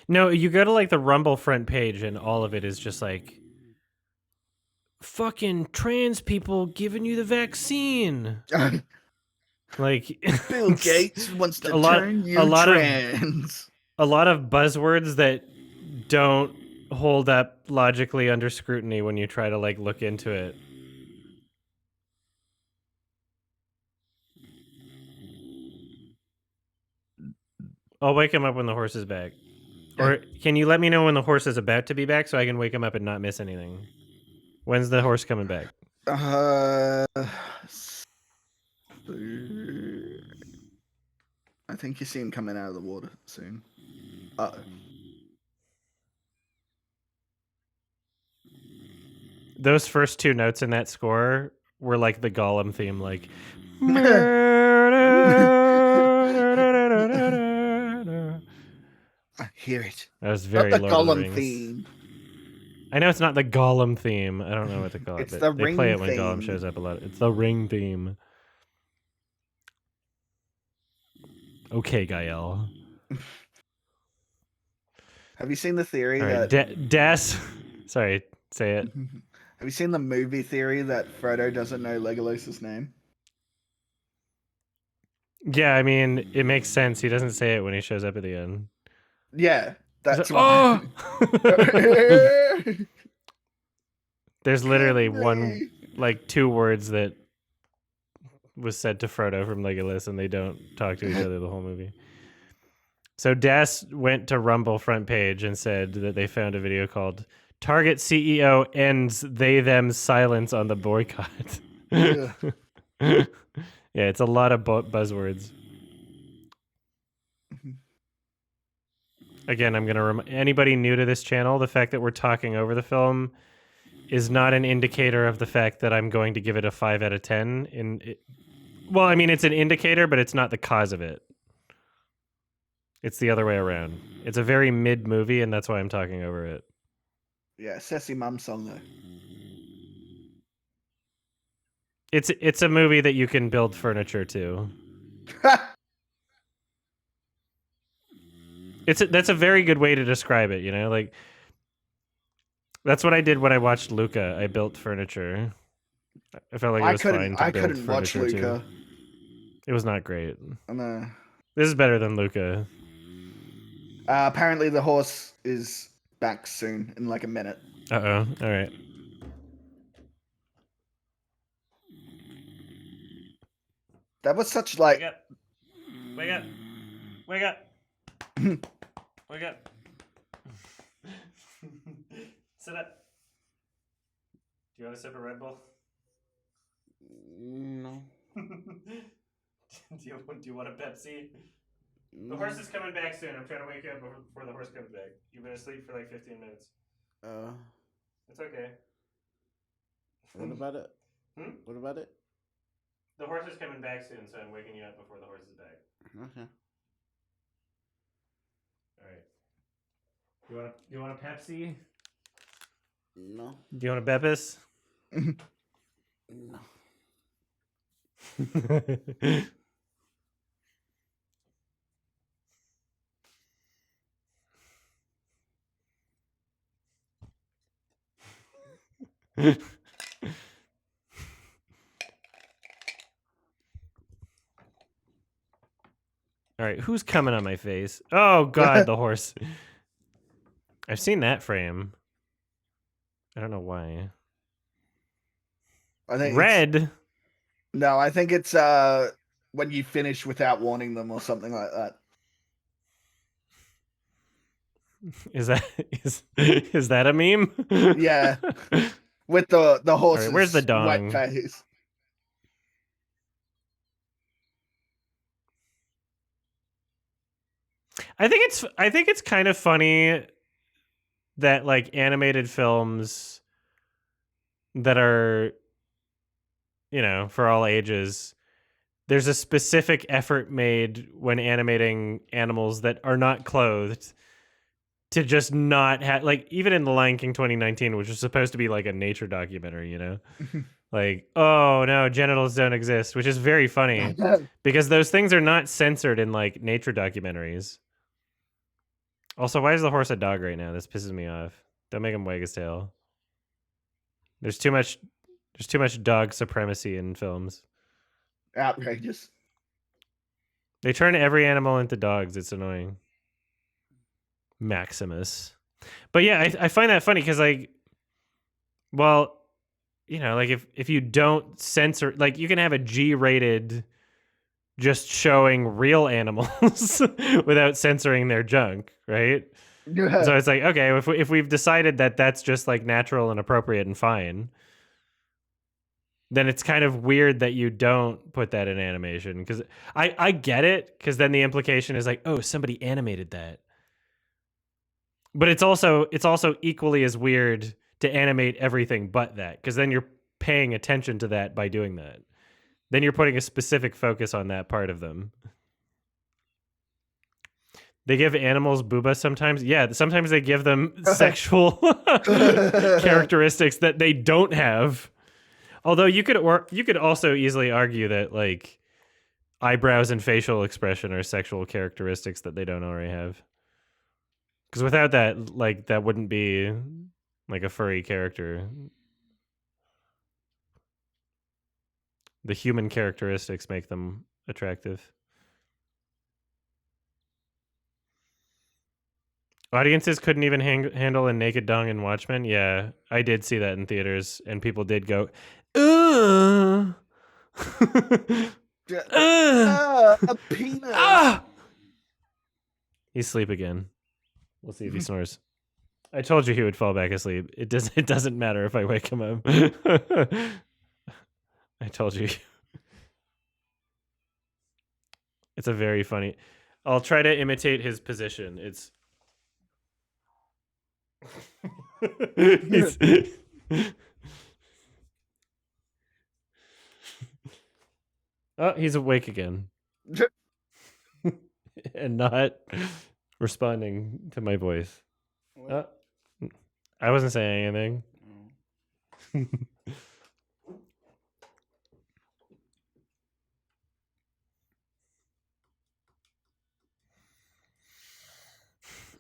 No, you go to like the Rumble front page and all of it is just like fucking trans people giving you the vaccine. Like Bill Gates wants to turn you trans. A lot of buzzwords that don't hold up logically under scrutiny when you try to like look into it. I'll wake him up when the horse is back. Or can you let me know when the horse is about to be back so I can wake him up and not miss anything? When's the horse coming back? I think you see him coming out of the water soon. Uh-oh. Those first two notes in that score were like the Gollum theme, like I hear it. That was very not the Lord of the Gollum Rings. theme. I know it's not the Gollum theme. I don't know what to call it. It's but the they ring play it when theme. Gollum shows up a lot. It's the ring theme. Okay, Gael. Have you seen the theory that Des? Sorry, say it. Have you seen the movie theory that Frodo doesn't know Legolas's name? Yeah, I mean, it makes sense. He doesn't say it when he shows up at the end. Yeah, that's why. Oh! There's literally two words that was said to Frodo from Legolas, and they don't talk to each other the whole movie. So Das went to Rumble front page and said that they found a video called Target CEO ends they/them silence on the boycott. Yeah. Yeah, it's a lot of buzzwords. Again, I'm gonna anybody new to this channel, the fact that we're talking over the film is not an indicator of the fact that I'm going to give it a 5 out of 10. Well, I mean, it's an indicator, but it's not the cause of it. It's the other way around. It's a very mid movie, and that's why I'm talking over it. Yeah, sassy mum song though. It's a movie that you can build furniture to. That's a very good way to describe it, you know? Like that's what I did when I watched Luca. I built furniture. I felt like it was fine to I build couldn't watch furniture too. Luca. It was not great. No. This is better than Luca. Apparently the horse is back soon in like a minute. Uh-oh. All right. That was such like Wake up. Wake up. Wake up. Wake up. Sit up. Do you want a sip of Red Bull? No. do you want a Pepsi? The horse is coming back soon. I'm trying to wake you up before the horse comes back. You've been asleep for like 15 minutes. It's okay. What about it? Hmm? What about it? The horse is coming back soon, so I'm waking you up before the horse is back. Okay. All right. You want a Pepsi? No. Do you want a Beppis? No. All right, who's coming on my face? Oh God, the horse. I've seen that frame. I don't know why. I think Red. No, I think it's when you finish without warning them or something like that. Is that a meme? Yeah. With the horse's right, where's the wet dong? face. I think it's kind of funny that like animated films that are, you know, for all ages, there's a specific effort made when animating animals that are not clothed to just not have, like, even in The Lion King 2019, which was supposed to be like a nature documentary, you know? Like, oh no, genitals don't exist, which is very funny because those things are not censored in like nature documentaries. Also, why is the horse a dog right now? This pisses me off. Don't make him wag his tail. There's too much dog supremacy in films. Outrageous. They turn every animal into dogs. It's annoying. Maximus. But yeah, I find that funny because, like, well, you know, like if you don't censor, like, you can have a G-rated just showing real animals without censoring their junk, right? Yeah. So it's like, okay, if we've decided that that's just like natural and appropriate and fine, then it's kind of weird that you don't put that in animation, because I get it, because then the implication is like, oh, somebody animated that. But it's also equally as weird to animate everything but that, because then you're paying attention to that by doing that. Then you're putting a specific focus on that part of them. They give animals booba sometimes. Yeah, sometimes they give them sexual characteristics that they don't have. Although you could also easily argue that like eyebrows and facial expression are sexual characteristics that they don't already have. Because without that, like, that wouldn't be like a furry character. The human characteristics make them attractive. Audiences couldn't even handle a naked dong in Watchmen. Yeah, I did see that in theaters, and people did go, ugh. A penis. Ah! He's asleep again. We'll see if he snores. I told you he would fall back asleep. It doesn't matter if I wake him up. I told you. It's a very funny. I'll try to imitate his position. It's he's... Oh, he's awake again. And not responding to my voice. I wasn't saying anything.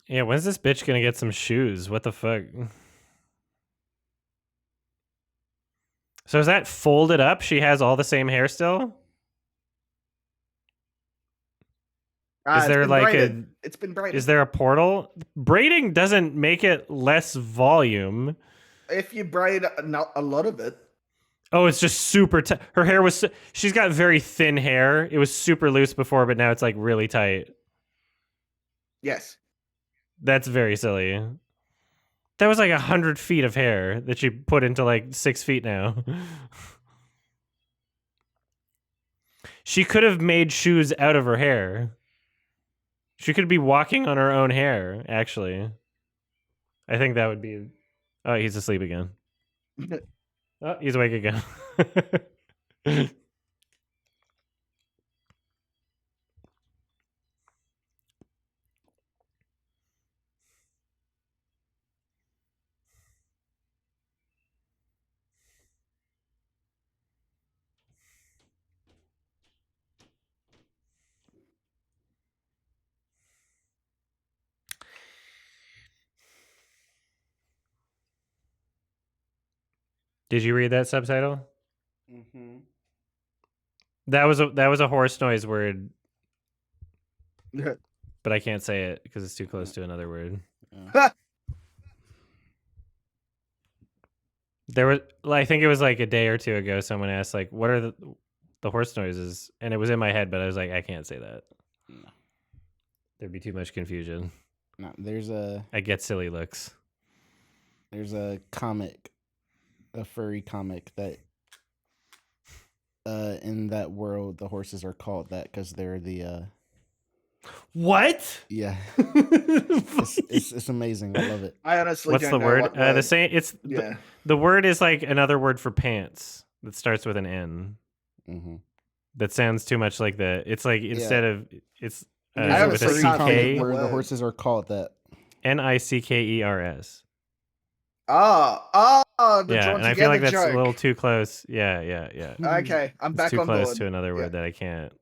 Yeah, when's this bitch gonna get some shoes? What the fuck? So is that folded up? She has all the same hair still? Is there like It's been braided. Is there a portal? Braiding doesn't make it less volume. If you braid a lot of it. Oh, it's just super tight. Her hair was... She's got very thin hair. It was super loose before, but now it's like really tight. Yes. That's very silly. That was like 100 feet of hair that she put into like 6 feet now. She could have made shoes out of her hair. She could be walking on her own hair, actually. I think that would be... Oh, he's asleep again. Oh, he's awake again. Did you read that subtitle? Mm-hmm. That was a horse noise word, but I can't say it because it's too close to another word. Yeah. There was, I think it was like a day or two ago, someone asked like, "What are the horse noises?" And it was in my head, but I was like, I can't say that. No. There'd be too much confusion. No, there's a silly looks. There's a comic, a furry comic that in that world the horses are called that because they're the What? yeah. it's amazing. I love it. I honestly What's don't the know word? what The same. It's yeah. the word is like another word for pants that starts with an N. Mm-hmm. That sounds too much like the. It's like instead of it's I with a honestly can't think CK. of where the word. horses are called that. NICKERS. The Yeah, drawn and I together feel like that's joke. a little too close. Yeah. Okay, I'm It's back too on close board. to another word Yep. that I can't.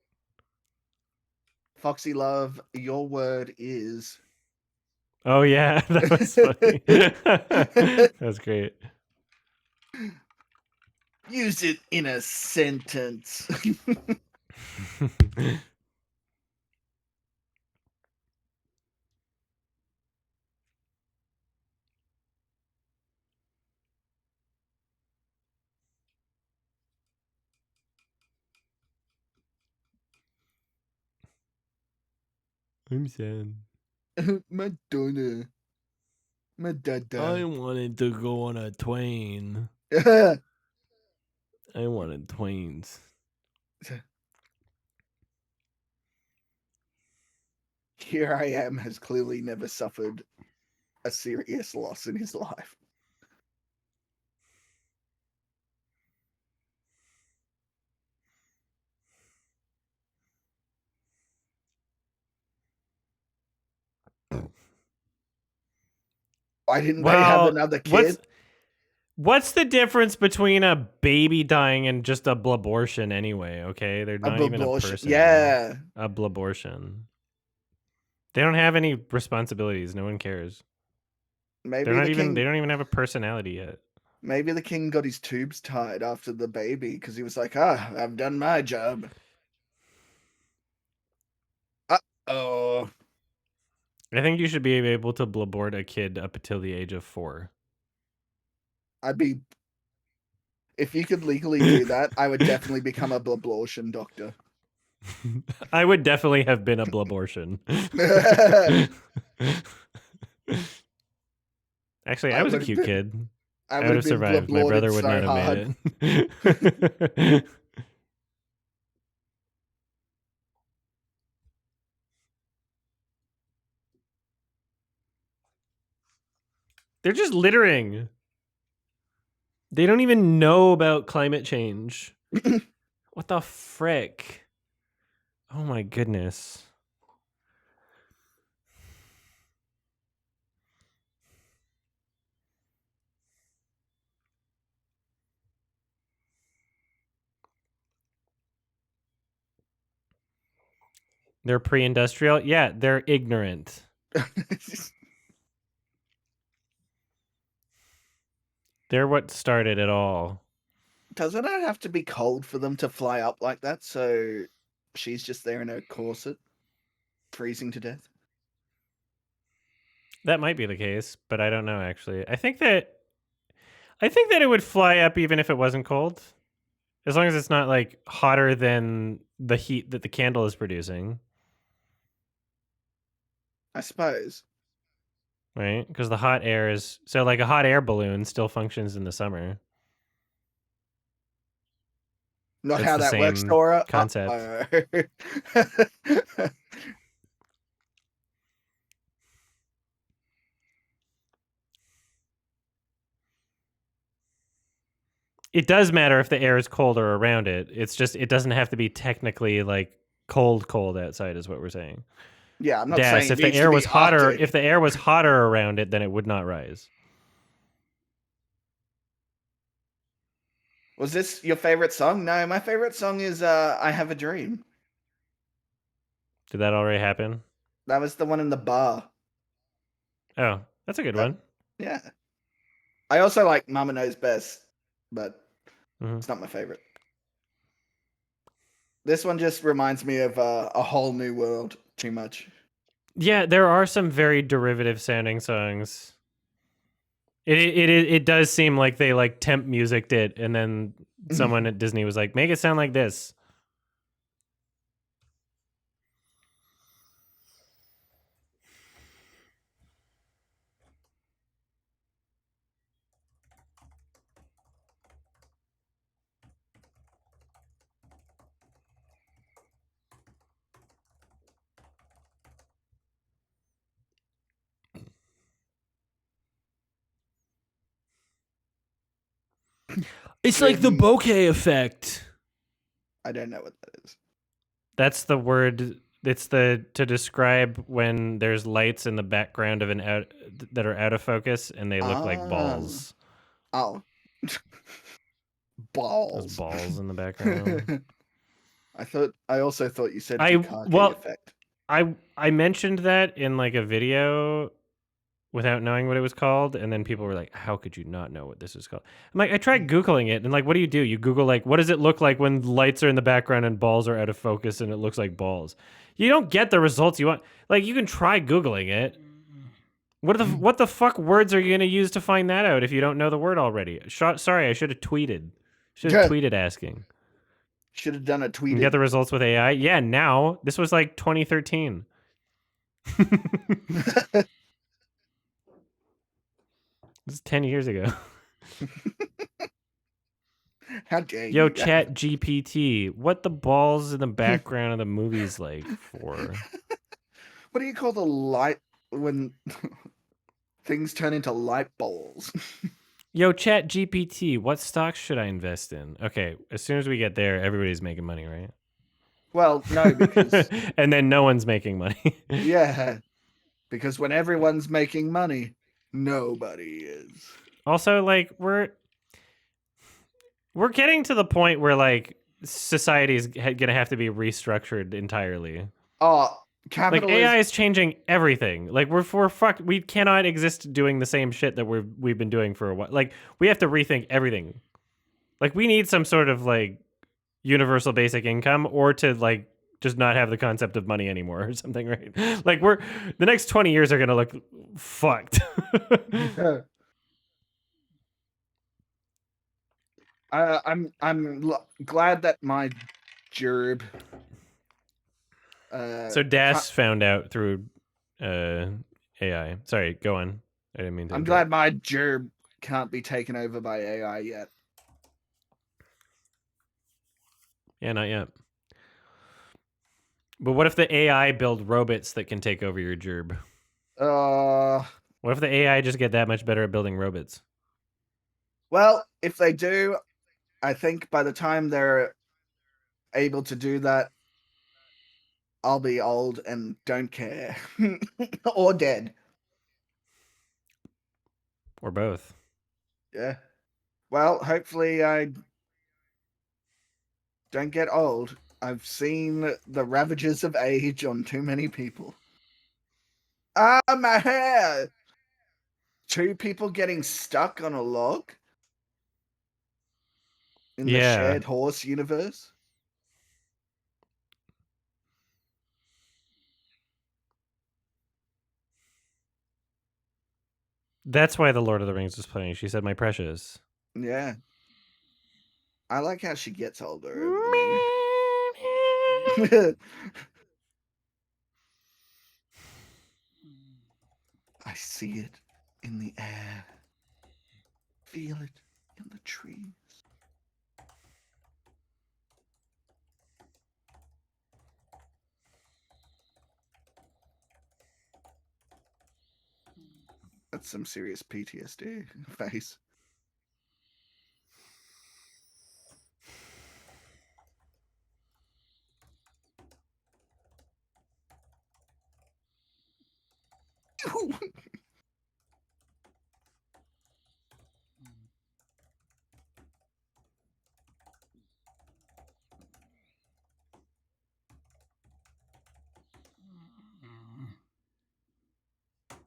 Foxy Love, your word is. Oh yeah, that was funny. That was great. Use it in a sentence. I'm sad. Madonna. I wanted to go on a twain. I wanted twains. Here I am has clearly never suffered a serious loss in his life. Why didn't they have another kid? What's the difference between a baby dying and just a blabortion anyway, okay? They're not even a person. Yeah. A blabortion. They don't have any responsibilities. No one cares. Maybe They don't even have a personality yet. Maybe the king got his tubes tied after the baby because he was like, I've done my job. Uh-oh. I think you should be able to blabort a kid up until the age of 4. If you could legally do that, I would definitely become a blablortion doctor. I would definitely have been a blabortion. Actually, I I was a would've cute been- kid. I I would would have have been survived. My bloodlorded brother would so not have hard. made it. They're just littering. They don't even know about climate change. What the frick? Oh my goodness. They're pre-industrial? Yeah, they're ignorant. They're what started it all. Doesn't it have to be cold for them to fly up like that? So she's just there in her corset, freezing to death. That might be the case, but I don't know actually. I think that it would fly up even if it wasn't cold. As long as it's not like hotter than the heat that the candle is producing, I suppose. right? Because the hot air is so like a hot air balloon still functions in the summer. Not It's how the that works, same Dora. concept. It does matter if the air is colder around it. It's just it doesn't have to be technically like cold outside is what we're saying. Yeah, I'm not Das, saying it if the needs air to was be hotter, Arctic. if the air was hotter around it, then it would not rise. Was this your favorite song? No, my favorite song is I Have a Dream. Did that already happen? That was the one in the bar. Oh, that's a good one. Yeah. I also like Mama Knows Best, but Mhm. it's not my favorite. This one just reminds me of A Whole New World too much. Yeah, there are some very derivative sounding songs. It does seem like they like temp musicked it, and then someone at Disney was like, "Make it sound like this." It's like the Dream. bokeh effect. I don't know what that is. That's the word. It's the to describe when there's lights in the background of that are out of focus and they look like balls. Oh. There's Balls. balls in the background. I also thought you said Bukake well, effect. I mentioned that in like a video without knowing what it was called, and then people were like, "How could you not know what this is called?" I'm like, I tried googling it, and like, what do? You Google like, what does it look like when lights are in the background and balls are out of focus, and it looks like balls. You don't get the results you want. Like, you can try googling it. What the fuck words are you gonna use to find that out if you don't know the word already? Sorry, I should have tweeted. Should have tweeted asking. Should have done a And tweet. get the results with AI. Yeah, now this was like 2013. This is 10 years ago. How dare Yo, you? Chat GPT, what the balls in the background of the movies like for? What do you call the light when things turn into light balls? Yo, Chat GPT, what stocks should I invest in? Okay, as soon as we get there, everybody's making money, right? Well, no, because and then no one's making money. yeah, because when everyone's making money, nobody is. Also, like we're getting to the point where like society is gonna have to be restructured entirely. Oh, Like capitalism. AI is changing everything. Like we're fucked. We cannot exist doing the same shit that we've been doing for a while. Like we have to rethink everything. Like we need some sort of like universal basic income, or to like just not have the concept of money anymore or something, right? Like the next 20 years are gonna look fucked. I'm glad that my gerb. So Das found out through AI. Sorry, go on. I didn't mean to. I'm glad my gerb can't be taken over by AI yet. Yeah, not yet. But what if the AI build robots that can take over your gerb? What if the AI just get that much better at building robots? Well, if they do, I think by the time they're able to do that, I'll be old and don't care. Or dead. Or both. Yeah. Well, hopefully I don't get old. I've seen the ravages of age on too many people. Ah, my hair! 2 people getting stuck on a log in the Yeah. shared horse universe. That's why the Lord of the Rings was playing. She said, "My precious." Yeah. I like how she gets older over the movie. I see it in the air. Feel it in the trees. That's some serious PTSD face.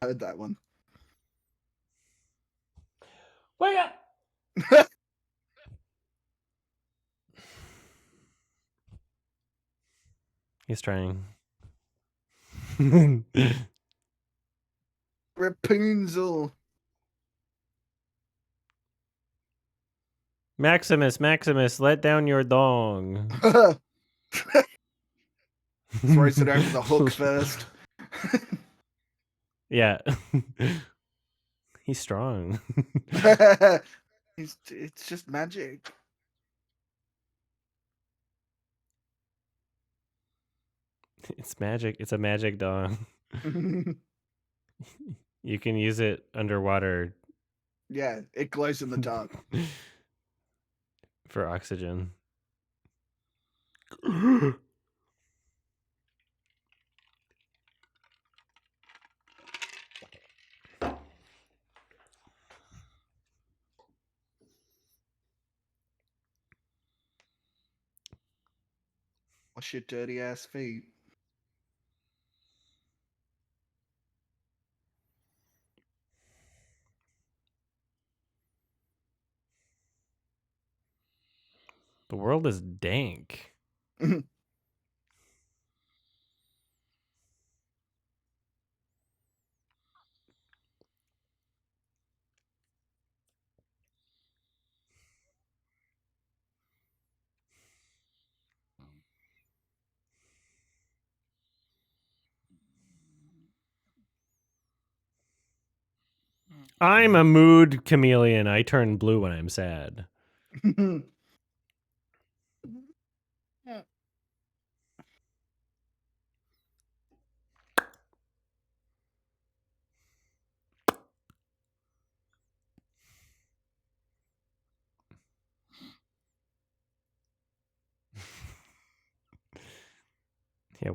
I heard that one. Wake up! He's trying. Rapunzel. Maximus, let down your dong. Throws it over the hook first. Yeah. He's strong. It's just magic. It's magic. It's a magic dong. You can use it underwater. Yeah, it glows in the dark. For oxygen. Wash your dirty ass feet. The world is dank. I'm a mood chameleon. I turn blue when I'm sad. Yeah,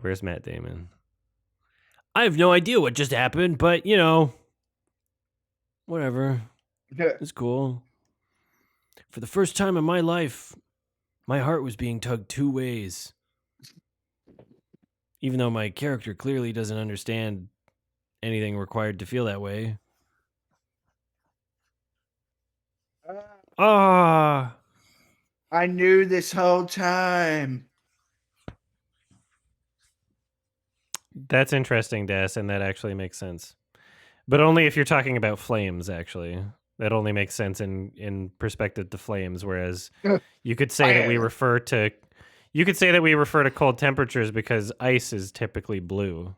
where's Matt Damon? I have no idea what just happened, but you know, whatever. It's cool. For the first time in my life, my heart was being tugged 2 ways. Even though my character clearly doesn't understand anything required to feel that way. Ah. I knew this whole time. That's interesting, Des, and that actually makes sense. But only if you're talking about flames, actually. That only makes sense in perspective to flames, whereas you could say that we refer to cold temperatures because ice is typically blue.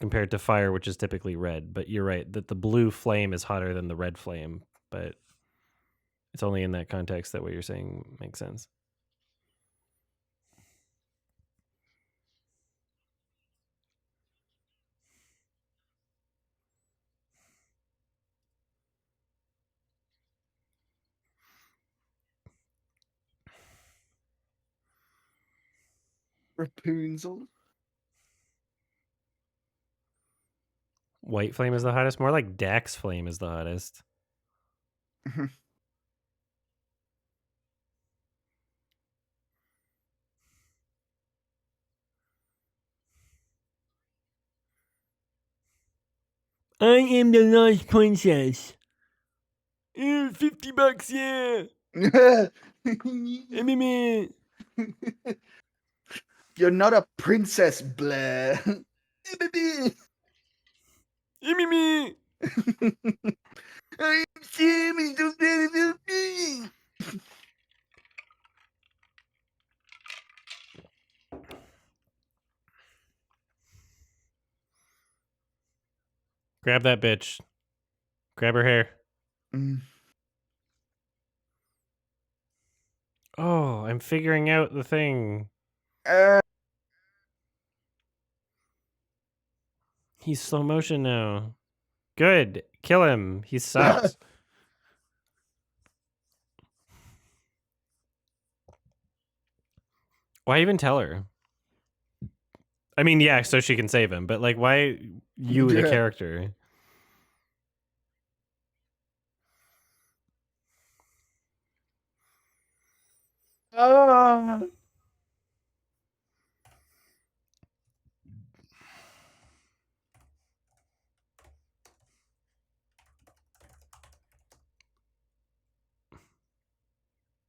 compared to fire, which is typically red. But you're right that the blue flame is hotter than the red flame, but it's only in that context that what you're saying makes sense. Rapunzel. White flame is the hottest. More like Dax flame is the hottest. I am the lost princess. $50, yeah. You're not a princess, Blair. I'm Sammy, don't let me. Grab that bitch. Grab her hair. Oh, I'm figuring out the thing. He's slow motion now. Good. Kill him. He sucks. Why even tell her? I mean, yeah, so she can save him, but like, why you, the character?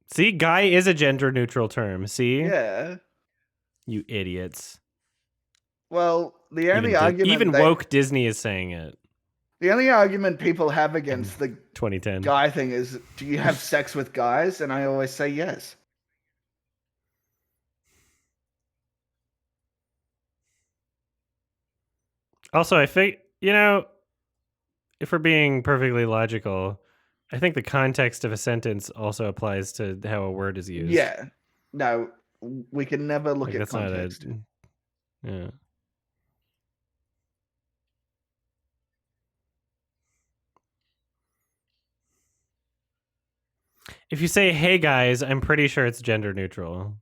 See, guy is a gender neutral term. See? Yeah. You idiots. Well, the only argument even woke Disney is saying it. The only argument people have against the 2010 guy thing is, do you have sex with guys? And I always say yes. Also, I think, you know, if we're being perfectly logical, I think the context of a sentence also applies to how a word is used. Yeah. No, we can never look like, at that's context. Not yeah. If you say, hey guys, I'm pretty sure it's gender neutral.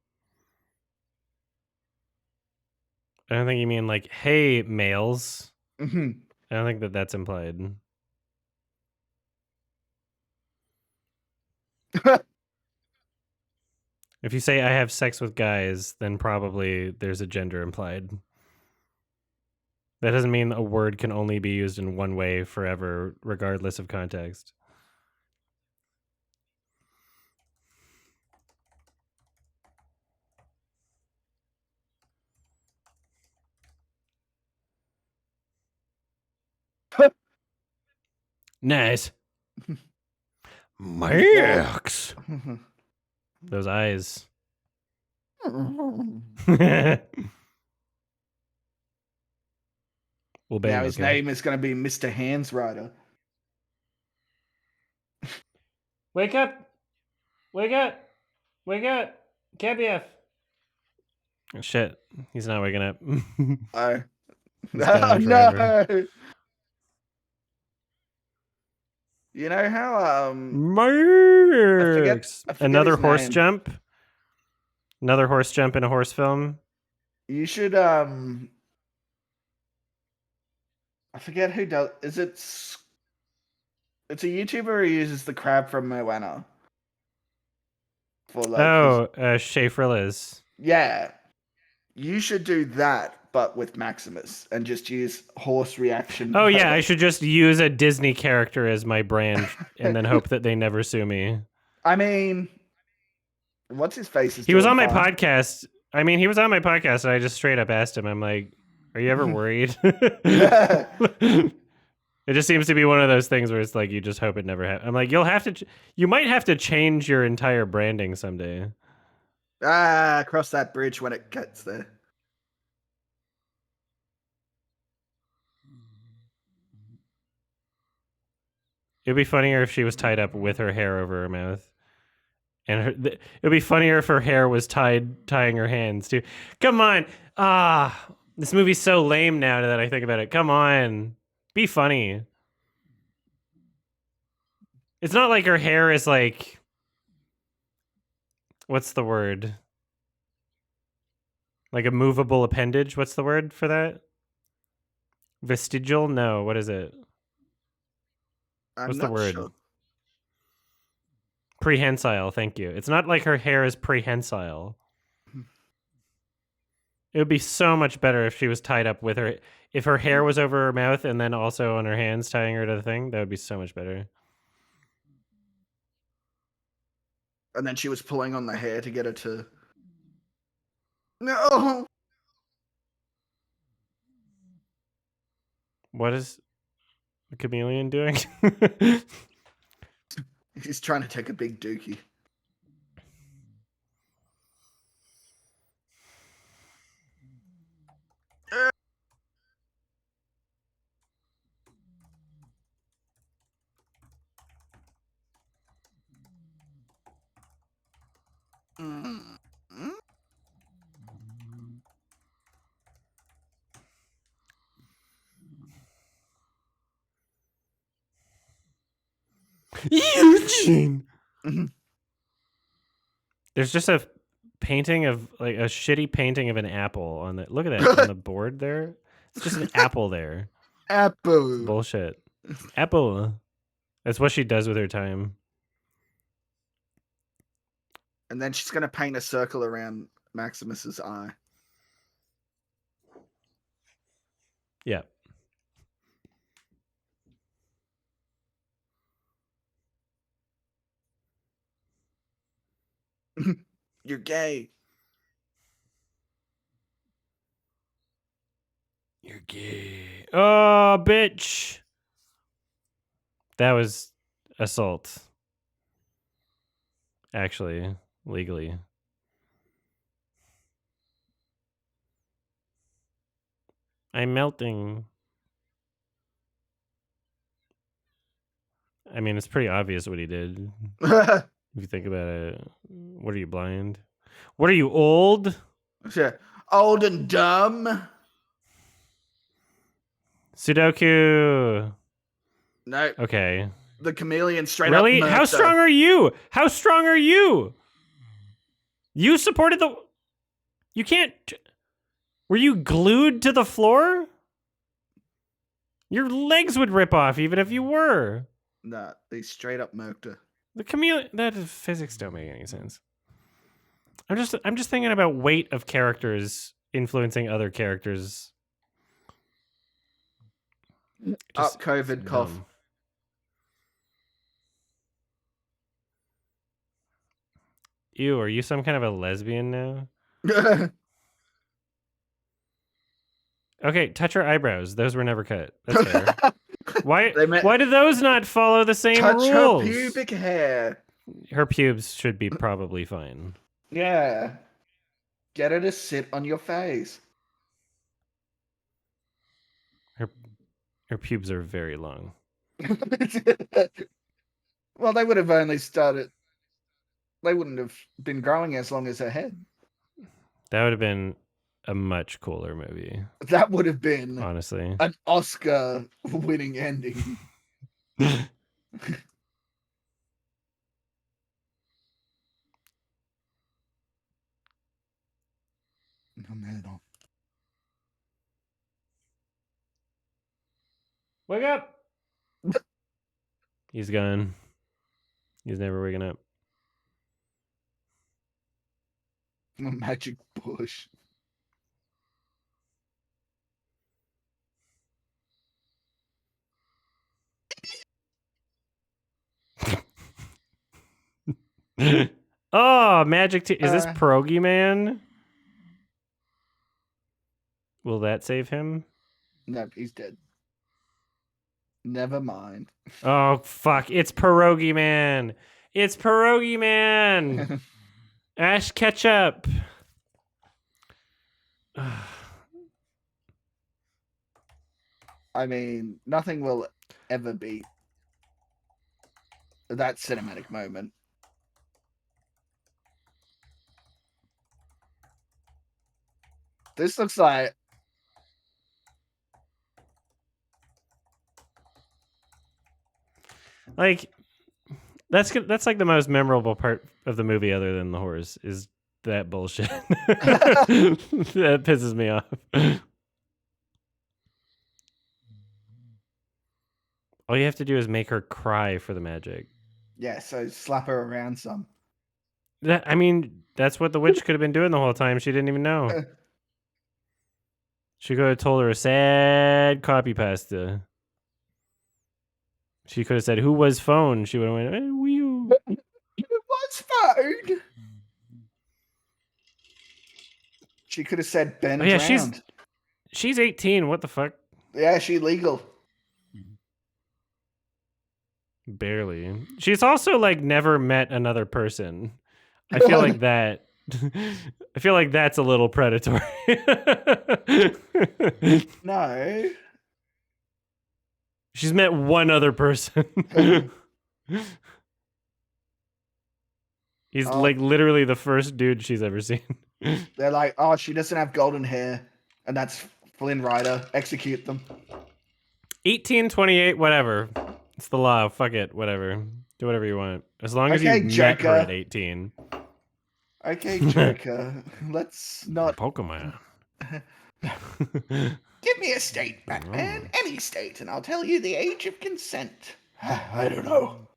I don't think you mean like, hey males. Mm-hmm. I don't think that that's implied. If you say I have sex with guys, then probably there's a gender implied. That doesn't mean a word can only be used in one way forever, regardless of context. Nice. Max. Those eyes. Well, bang, now his name is going to be Mr. Hands Rider. Wake up! Wake up! Wake up! KBF! Oh, shit. He's not waking up. Oh. Oh, no! You know how Max! I forget Another his horse name. jump? Another horse jump in a horse film? You should I forget who does. Is it? It's a YouTuber who uses the crab from Moana. For like Shea Frillis. Yeah. You should do that, but with Maximus, and just use horse reaction. Oh yeah, I should just use a Disney character as my brand and then hope that they never sue me. I mean, what's his face? He was on my podcast. I mean, he was on my podcast, and I just straight up asked him, I'm like, are you ever worried? It just seems to be one of those things where it's like, you just hope it never happens. I'm like, you might have to change your entire branding someday. Cross that bridge when it gets there. It'd be funnier if she was tied up with her hair over her mouth. And it'd be funnier if her hair was tying her hands too. Come on. This movie's so lame now that I think about it. Come on. Be funny. It's not like her hair is like, what's the word? Like a movable appendage? What's the word for that? Vestigial? No, what is it? I'm What's the not word? sure. Prehensile, thank you. It's not like her hair is prehensile. It would be so much better if she was tied up with her. If her hair was over her mouth and then also on her hands tying her to the thing, that would be so much better. And then she was pulling on the hair to get her to. No. What is the chameleon doing? He's trying to take a big dookie. Mm-hmm. Eugene! Mhm. There's just a painting of, like, a shitty painting of an apple on the. Look at that on the board there. It's just an apple there. Apple. Bullshit. Apple. That's what she does with her time. And then she's gonna paint a circle around Maximus's eye. Yeah. You're gay. You're gay. Oh, bitch. That was assault. Actually, legally. I'm melting. I mean, it's pretty obvious what he did. If you think about it. What are you, blind? What are you, old? Old and dumb. Sudoku. No. Okay. The chameleon straight Really? up. How strong are you? How strong are you? You supported the. You can't. Were you glued to the floor? Your legs would rip off even if you were. Nah, they straight up murked her. The chameleon. That physics don't make any sense. I'm just thinking about weight of characters influencing other characters. Up COVID cough. Dumb. Ew, are you some kind of a lesbian now? Okay, touch her eyebrows. Those were never cut. That's fair. Why do those not follow the same touch rules? her pubic hair. Her pubes should be probably fine. Yeah. Get her to sit on your face. Her pubes are very long. Well, they would have only started. They wouldn't have been growing as long as her head. That would have been a much cooler movie. That would have been Honestly. an Oscar-winning ending. Wake up! He's gone. He's never waking up. A magic bush. Oh, magic is this Pierogi Man? Will that save him? No, he's dead. Never mind. Oh, fuck. It's Pierogi Man. It's Pierogi Man. Ash Ketchup. I mean, nothing will ever beat that cinematic moment. This looks like Like that's like the most memorable part of the movie, other than the horse, is that bullshit. That pisses me off. All you have to do is make her cry for the magic. yeah, so slap her around some. I mean, that's what the witch could have been doing the whole time. She didn't even know. She could have told her a sad copy pasta. She could have said, "Who was phone?" She would have went, "You." What's phone? She could have said Ben Oh yeah, drowned. she's 18. What the fuck? Yeah, she legal. Barely. She's also like never met another person. I feel like that. I feel like that's a little predatory. No. She's met one other person. He's Oh. like literally the first dude she's ever seen. They're like, oh, she doesn't have golden hair. And that's Flynn Rider. Execute them. 18, 28, whatever. It's the law. Fuck it. Whatever. Do whatever you want. As long as Okay, you met her Joker. at 18. Okay, Joker. Let's not. Pokemon. Give me a state, Batman. Any state, and I'll tell you the age of consent. I don't know.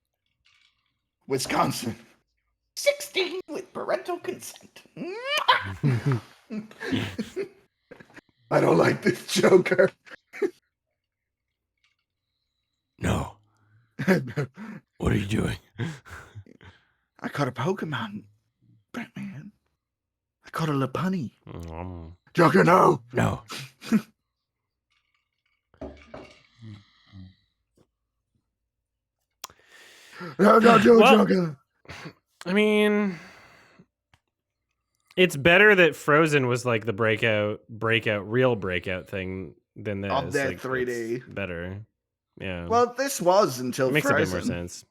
Wisconsin. 16 with parental consent. I don't like this Joker. No. What are you doing? I caught a Pokemon, Batman. I caught a Lopunny. Joker, no. No. No, don't do it, Well- Joker. I mean, it's better that Frozen was like the real breakout thing than this. Of their Like, 3D. it's better. Yeah. Well, this was until it makes Frozen. a bit more sense.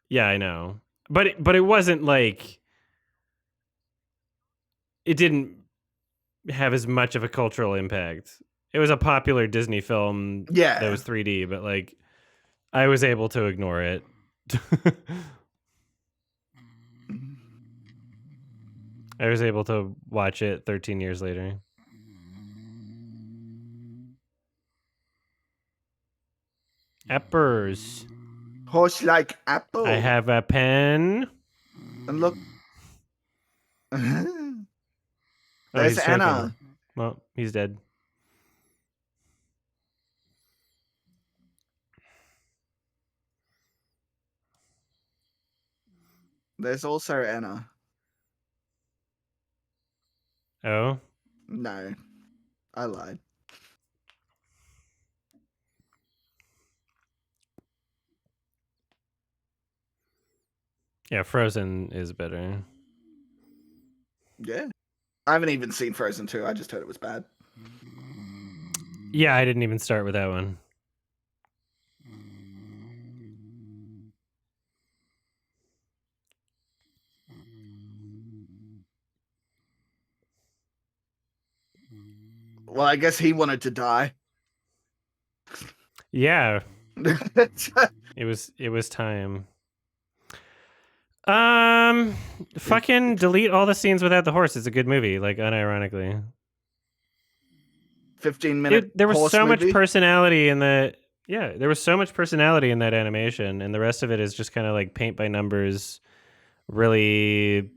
Yeah, I know. But it wasn't like it didn't have as much of a cultural impact. It was a popular Disney film Yeah. that was 3D, but like I was able to ignore it. I was able to watch it 13 years later. Appers. Horse like apple. I have a pen. And look. Oh, There's he's choking. Anna. Well, he's dead. There's also Anna. Oh? No. I lied. Yeah, Frozen is better. Yeah. I haven't even seen Frozen 2. I just heard it was bad. Yeah, I didn't even start with that one. Well, I guess he wanted to die. Yeah, it was time. Fucking delete all the scenes without the horse. It's a good movie, like unironically. 15-minute There was horse so movie. much personality in the there was so much personality in that animation, and the rest of it is just kind of like paint by numbers. Really,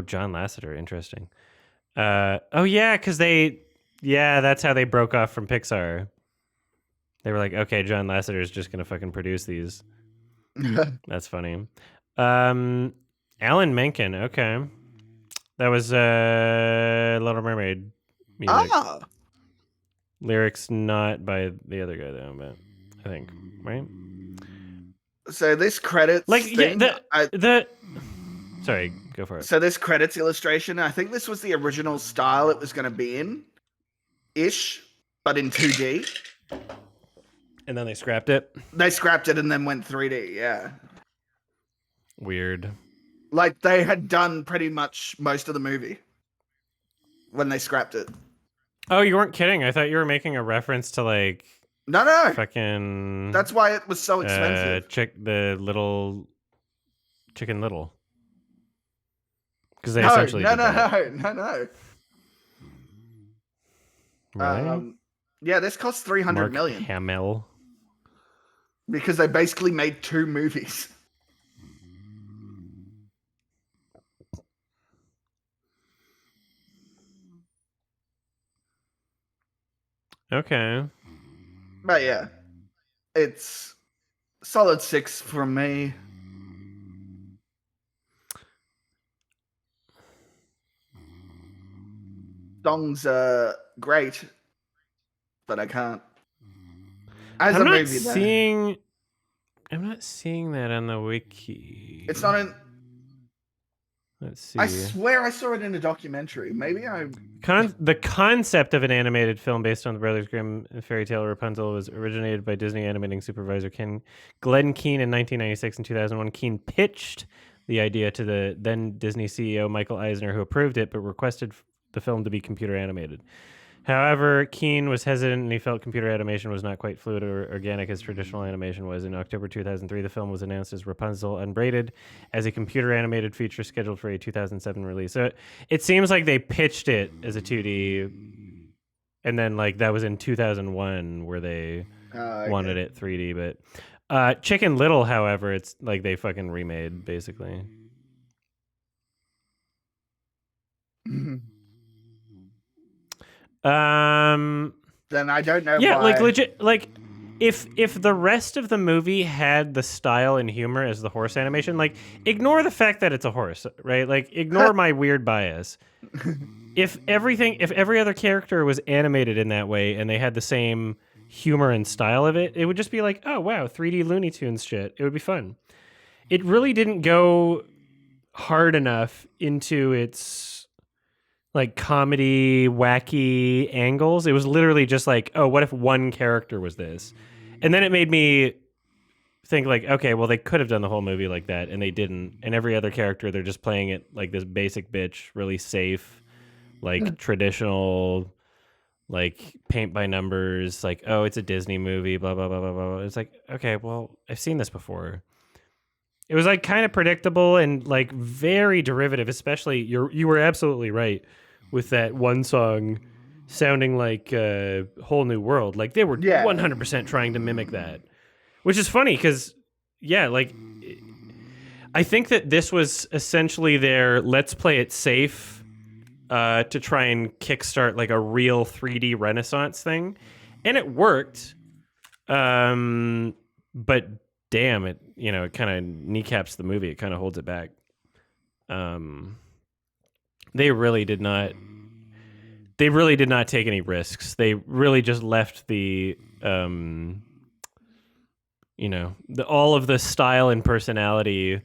John Lasseter, interesting. Oh yeah, because that's how they broke off from Pixar. They were like, okay, John Lasseter is just gonna fucking produce these. That's funny. Alan Menken, okay. That was Little Mermaid music. Ah. Lyrics not by the other guy though, but I think, right? So this credits Like thing, sorry, go for it. so this credits illustration, I think this was the original style it was going to be in, ish, but in 2D. And then they scrapped it. They scrapped it and then went 3D. Yeah. Weird. Like they had done pretty much most of the movie when they scrapped it. Oh, you weren't kidding. I thought you were making a reference to like No. fucking That's why it was so expensive. the little Chicken Little. Because they No. essentially did that. No. Really? Yeah, this cost $300 Mark million Hamill. because they basically made 2 movies. Okay. But yeah, it's solid 6 from me. Songs are great, but I can't. As I'm a not movie, though, seeing. I'm not seeing that on the wiki. it's not in. Let's see. I swear I saw it in a documentary. Maybe I. The concept of an animated film based on the Brothers Grimm fairy tale Rapunzel was originated by Disney animating supervisor Glenn Keane in 1996 and 2001. Keane pitched the idea to the then Disney CEO Michael Eisner, who approved it but requested the film to be computer animated. However, Keane was hesitant and he felt computer animation was not quite fluid or organic as traditional animation was. In October 2003, the film was announced as Rapunzel Unbraided as a computer animated feature scheduled for a 2007 release. So it seems like they pitched it as a 2D, and then like that was in 2001 where they wanted it 3D. But Chicken Little, however, it's like they fucking remade basically. Then I don't know. Yeah, why. like legit, like if the rest of the movie had the style and humor as the horse animation, like ignore the fact that it's a horse, right? Like ignore my weird bias. If every other character was animated in that way and they had the same humor and style of it, it would just be like, oh wow, 3D Looney Tunes shit. It would be fun. It really didn't go hard enough into its like comedy, wacky angles. It was literally just like, oh, what if one character was this? And then it made me think like, okay, well, they could have done the whole movie like that, and they didn't. And every other character, they're just playing it like this basic bitch, really safe, like traditional, like paint by numbers, like, oh, it's a Disney movie, blah, blah, blah, blah, blah. It's like, okay, well, I've seen this before. It was like kind of predictable and like very derivative, especially you were absolutely right with that one song sounding like a Whole New World. Like they were 100% trying to mimic that, which is funny because, yeah, like I think that this was essentially their let's play it safe to try and kickstart like a real 3D Renaissance thing. And it worked. But damn it, it kind of kneecaps the movie. It kind of holds it back. They really did not take any risks. They really just left the all of the style and personality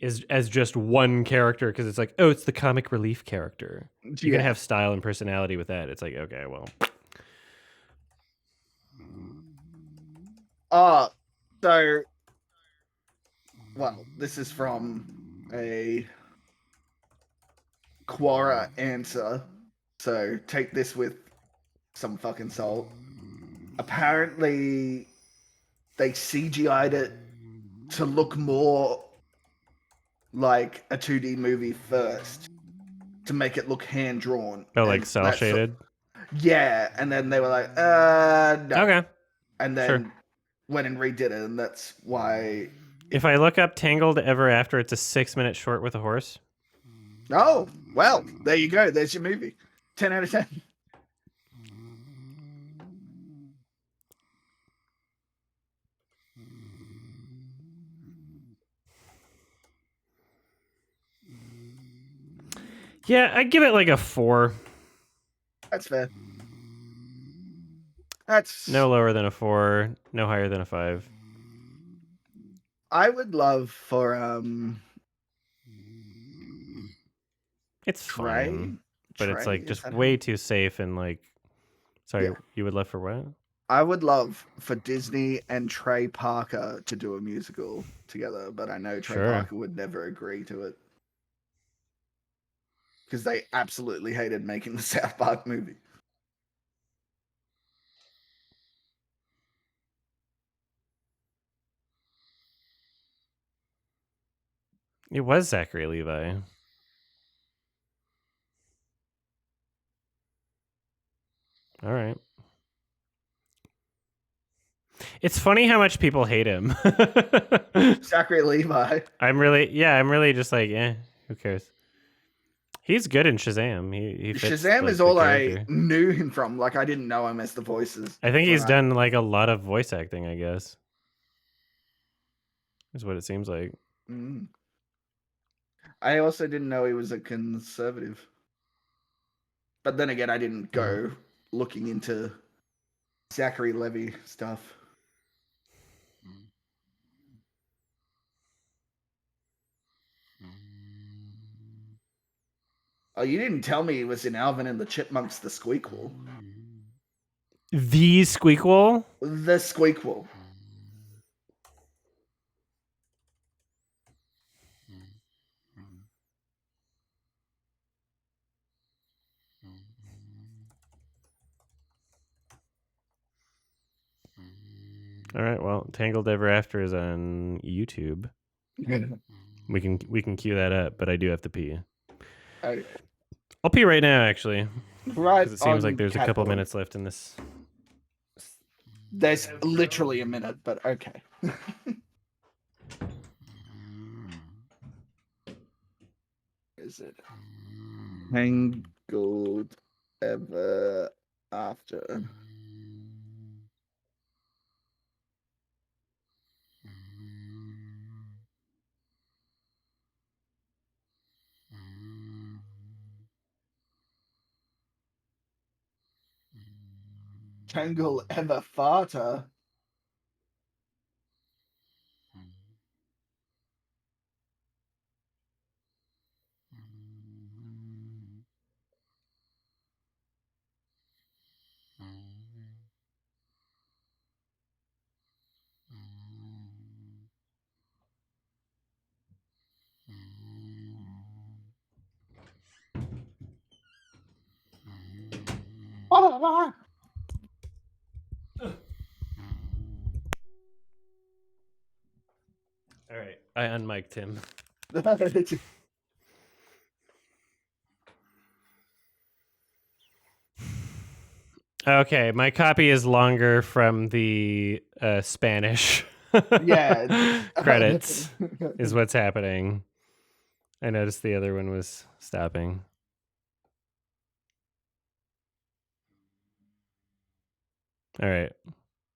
is as just one character because it's like, oh, it's the comic relief character. You can have style and personality with that. It's like, okay, well. So, well, this is from a Quora answer, so take this with some fucking salt. Apparently, they CGI'd it to look more like a 2D movie first, to make it look hand-drawn. Oh, like cel-shaded? Yeah, and then they were like, no. Okay. And then went and redid it, and that's why... If I look up Tangled Ever After, it's a 6-minute short with a horse. Oh, well, there you go. There's your movie. 10 out of 10. Yeah, I'd give it like a 4. That's fair. That's no lower than a 4, no higher than a 5. I would love for it's fine, but it's like just way too safe and like. Sorry, you would love for what? I would love for Disney and Trey Parker to do a musical together, but I know Trey Sure. Parker would never agree to it because they absolutely hated making the South Park movie. It was Zachary Levi. All right. It's funny how much people hate him. Zachary Levi. I'm really just like, who cares? He's good in Shazam. He fits Shazam like, is the all character. I knew him from. Like, I didn't know him as the voices. I think he's when done like a lot of voice acting, I guess. Is what it seems like. Mm. I also didn't know he was a conservative. But then again, I didn't go looking into Zachary Levi stuff. Oh, you didn't tell me he was in Alvin and the Chipmunks, the Squeakquel. The Squeakquel? The Squeakquel. All right, well, Tangled Ever After is on YouTube. We can cue that up, but I do have to pee. Okay. I'll pee right now, actually. Right. Because it seems on like there's a couple Catboy. minutes left in this. There's literally a minute, but okay. Is it Tangled Ever After? Tangle Ever Farter? All right, I unmiked him. Okay, my copy is longer from the Spanish Yeah. credits is what's happening. I noticed the other one was stopping. All right.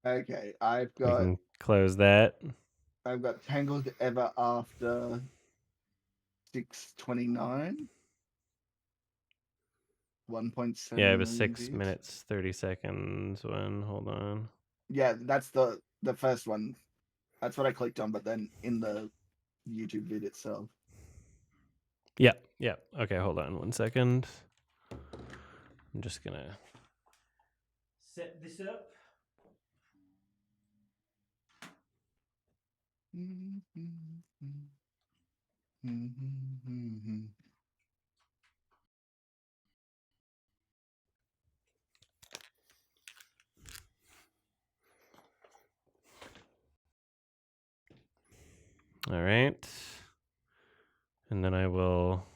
Okay, I've We got can close that. Tangled Ever After 629. 1.7 Yeah, it was million 6 views. minutes 30 seconds one. Hold on. Yeah, that's the first one. That's what I clicked on, but then in the YouTube vid itself. Yeah. Okay, hold on 1 second. I'm just gonna set this up. All right. And then I will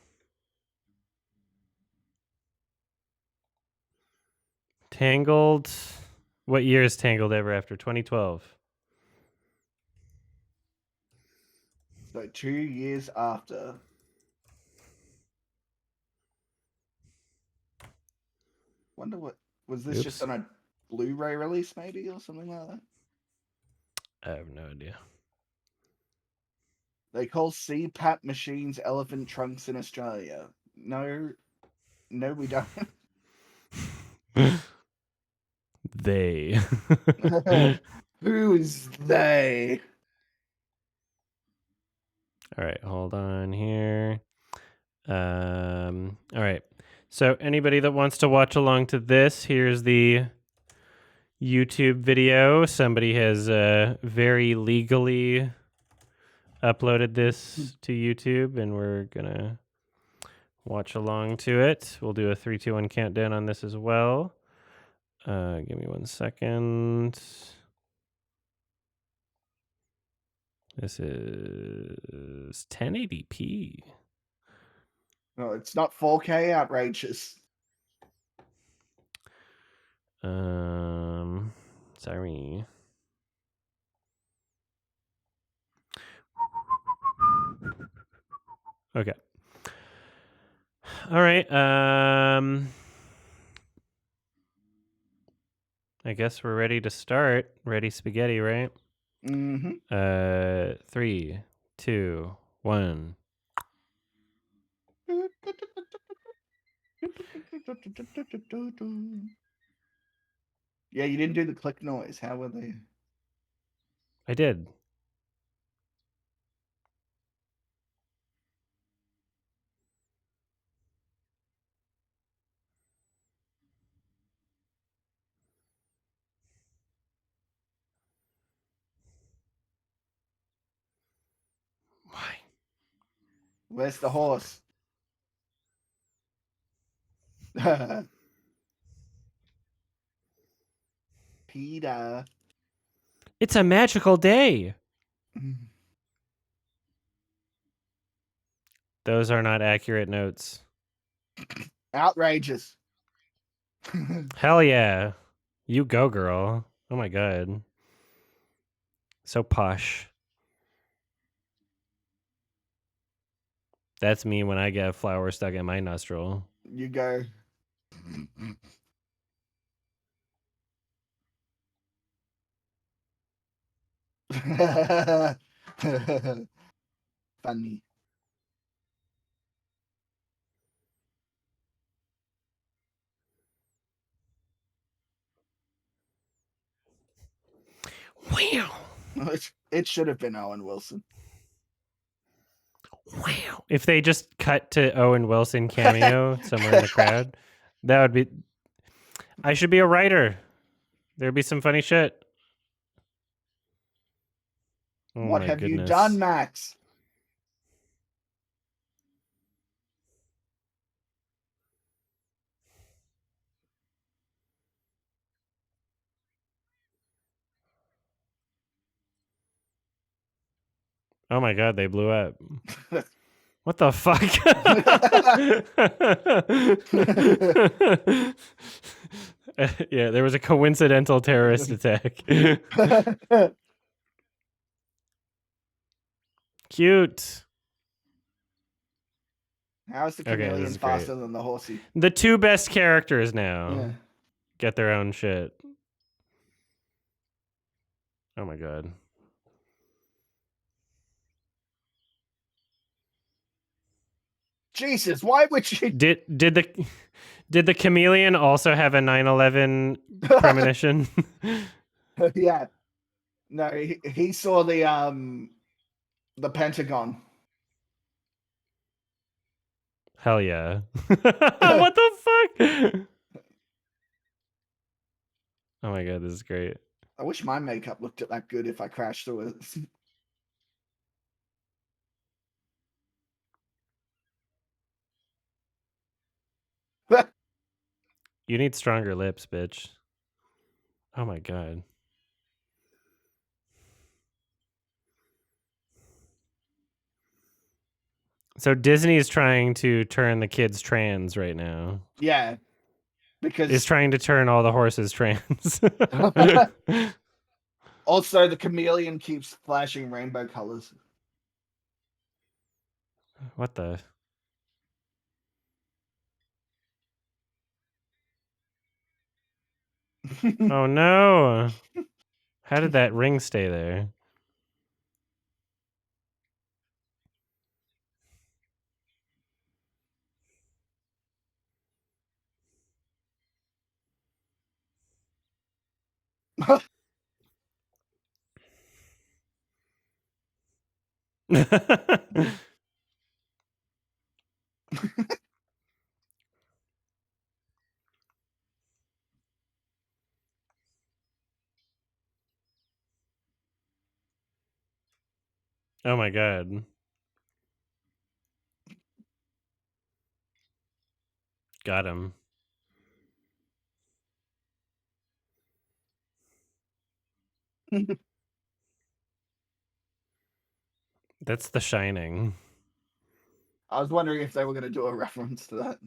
Tangled. What year is Tangled Ever After? 2012. So 2 years after. Wonder what was this just Oops. on a Blu-ray release maybe or something like that? I have no idea. They call CPAP machines elephant trunks in Australia. No, we don't. They. Who's they? All right, hold on here. All right. So anybody that wants to watch along to this, here's the YouTube video. Somebody has very legally uploaded this to YouTube, and we're gonna watch along to it. We'll do a 3, 2, 1 countdown on this as well. Give me 1 second. This is 1080p. No, it's not 4K. Outrageous. Sorry. Okay. All right. I guess we're ready to start. Ready spaghetti, right? Mm-hmm. 3, 2, 1. Yeah, you didn't do the click noise. How were they? I did. Why? Where's the horse? Peter. It's a magical day. Those are not accurate notes. Outrageous. Hell yeah. You go, girl. Oh my god. So posh. That's me when I get a flower stuck in my nostril. You go. Funny. Wow. It should have been Owen Wilson. Wow. If they just cut to Owen Wilson cameo somewhere in the crowd, that would be. I should be a writer. There'd be some funny shit. Oh What my have you goodness. done, Max? Oh my god, they blew up. What the fuck? Yeah, there was a coincidental terrorist attack. Cute. How is the Okay, this chameleon is great. faster than the horsey? The two best characters now Yeah. get their own shit. Oh my god. Jesus, why would you? Did the chameleon also have a 9/11 premonition? Yeah. No, he saw the Pentagon. Hell yeah. What the fuck? Oh my god, this is great. I wish my makeup looked that good if I crashed through it. You need stronger lips, bitch. Oh my god. So Disney's trying to turn the kids trans right now. Yeah. Because Is trying to turn all the horses trans. also the chameleon keeps flashing rainbow colors. What the? Oh no. How did that ring stay there? Oh my god. Got him. That's The Shining. I was wondering if they were going to do a reference to that.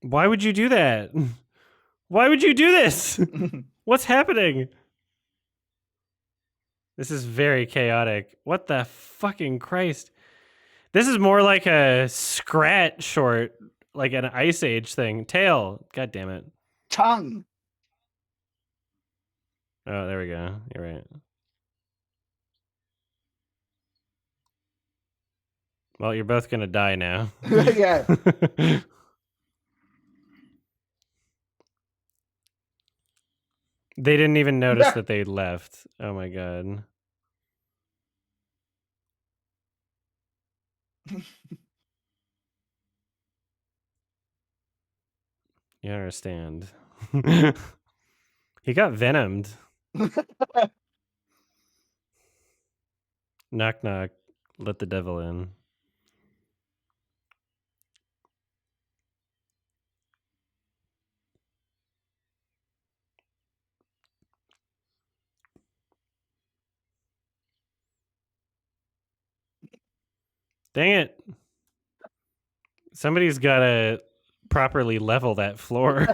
Why would you do that? Why would you do this? What's happening? This is very chaotic. What the fucking Christ? This is more like a Scrat short, like an Ice Age thing. Tail. God damn it. Tongue. Oh, there we go. You're right. Well, you're both gonna die now. Yeah. They didn't even notice that they left. Oh my god. You understand. He got venomed. Knock knock. Let the devil in. Dang it. Somebody's gotta properly level that floor.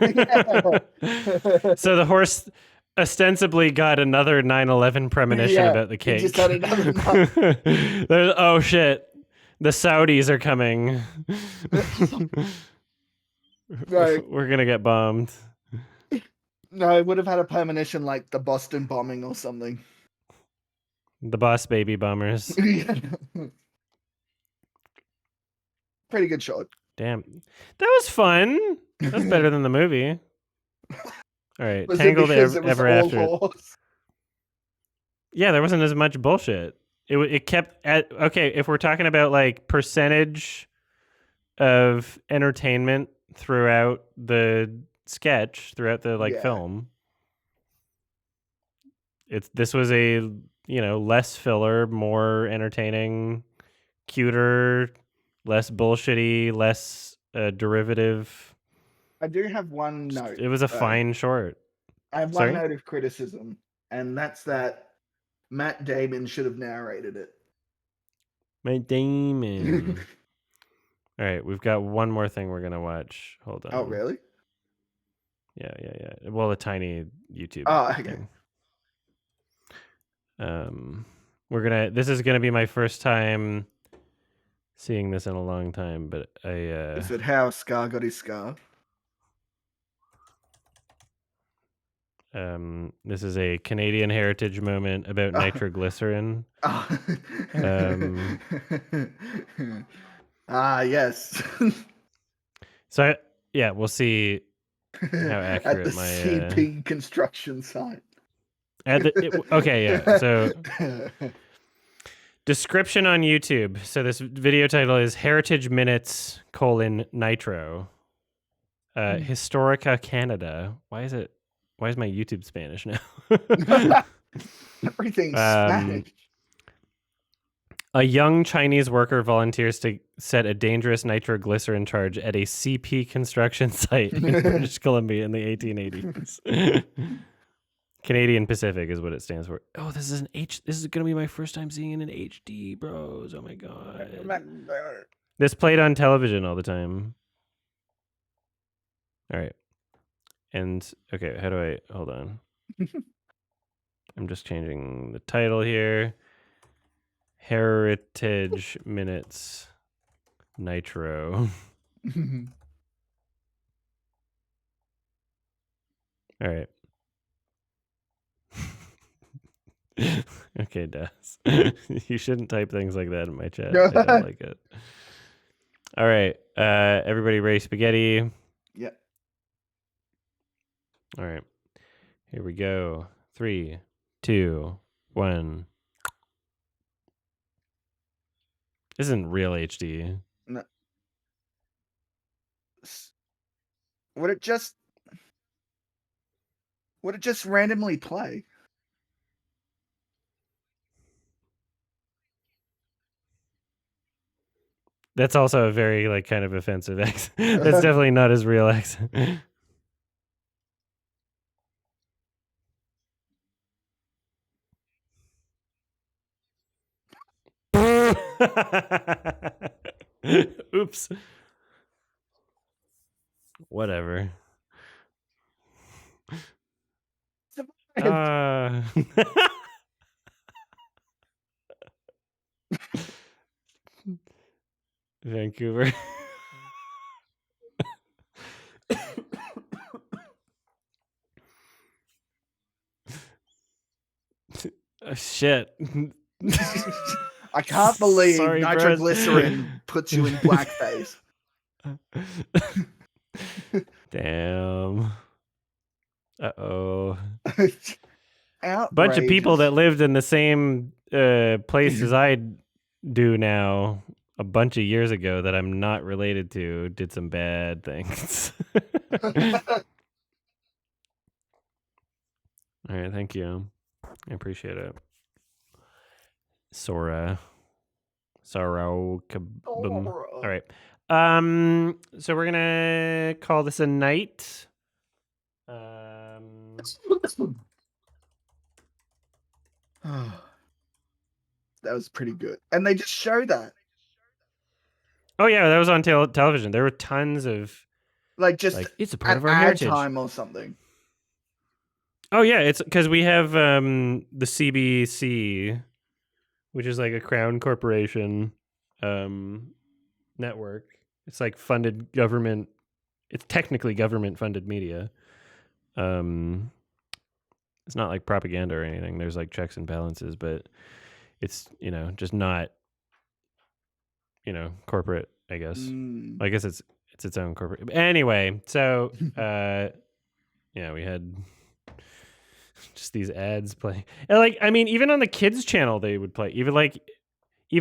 So the horse ostensibly got another 9/11 premonition Yeah, about the he cake. just had another nut. Oh shit. The Saudis are coming. Right. We're gonna get bombed. No, it would have had a premonition like the Boston bombing or something. The Boss Baby bombers. Pretty good shot. Damn. That was fun. That's better than the movie. All right. Was Tangled it because it was Ever all After. horse? Yeah, there wasn't as much bullshit. It kept at okay, if we're talking about like percentage of entertainment throughout the sketch, throughout the like Yeah. film, this was a, you know, less filler, more entertaining, cuter, less bullshitty, less derivative. I do have one note. It was a though. fine short. I have Sorry? one note of criticism, and that's that Matt Damon should have narrated it. My Damon. All right, we've got one more thing we're gonna watch. Hold on. Oh, really? Yeah. Well, a tiny YouTube Oh, okay. thing. This is gonna be my first time seeing this in a long time, but Is it how Scar got his scar? This is a Canadian heritage moment about nitroglycerin. Yes. So yeah, we'll see how At accurate the my CP construction site. okay, yeah. So description on YouTube. So this video title is Heritage Minutes: Nitro. Historica Canada. Why is my YouTube Spanish now? Everything's Spanish. A young Chinese worker volunteers to set a dangerous nitroglycerin charge at a CP construction site in British Columbia in the 1880s. Canadian Pacific is what it stands for. Oh, this is This is gonna be my first time seeing it in HD, bros. Oh my god. This played on television all the time. All right. And okay, how do I hold on? I'm just changing the title here. Heritage Minutes Nitro. All right. Okay, Das. You shouldn't type things like that in my chat. I don't like it. All right. Everybody ready spaghetti? Yep. All right. Here we go. 3, 2, 1. This isn't real HD. No. Would it just randomly play? That's also a very like kind of offensive accent. That's definitely not his real accent. Oops. Whatever. Vancouver. Shit. I can't believe Sorry, bros. nitroglycerin puts you in blackface. Damn. Uh-oh. Outrageous. Bunch of people that lived in the same place as I do now a bunch of years ago that I'm not related to did some bad things. All right, thank you. I appreciate it. Sora. Sorrow. Kaboom. All right. So we're gonna call this a night. That was pretty good. And they just show that. Oh yeah, that was on television. There were tons of Like just it's a part at of our ad heritage. time or something. Oh yeah, it's because we have the CBC, which is like a Crown Corporation network. It's like funded government. It's technically government funded media. It's not like propaganda or anything. There's like checks and balances, but it's just not corporate. I guess. I guess it's its own corporate. Anyway, so we had just these ads playing, and like I mean, even on the kids channel they would play, even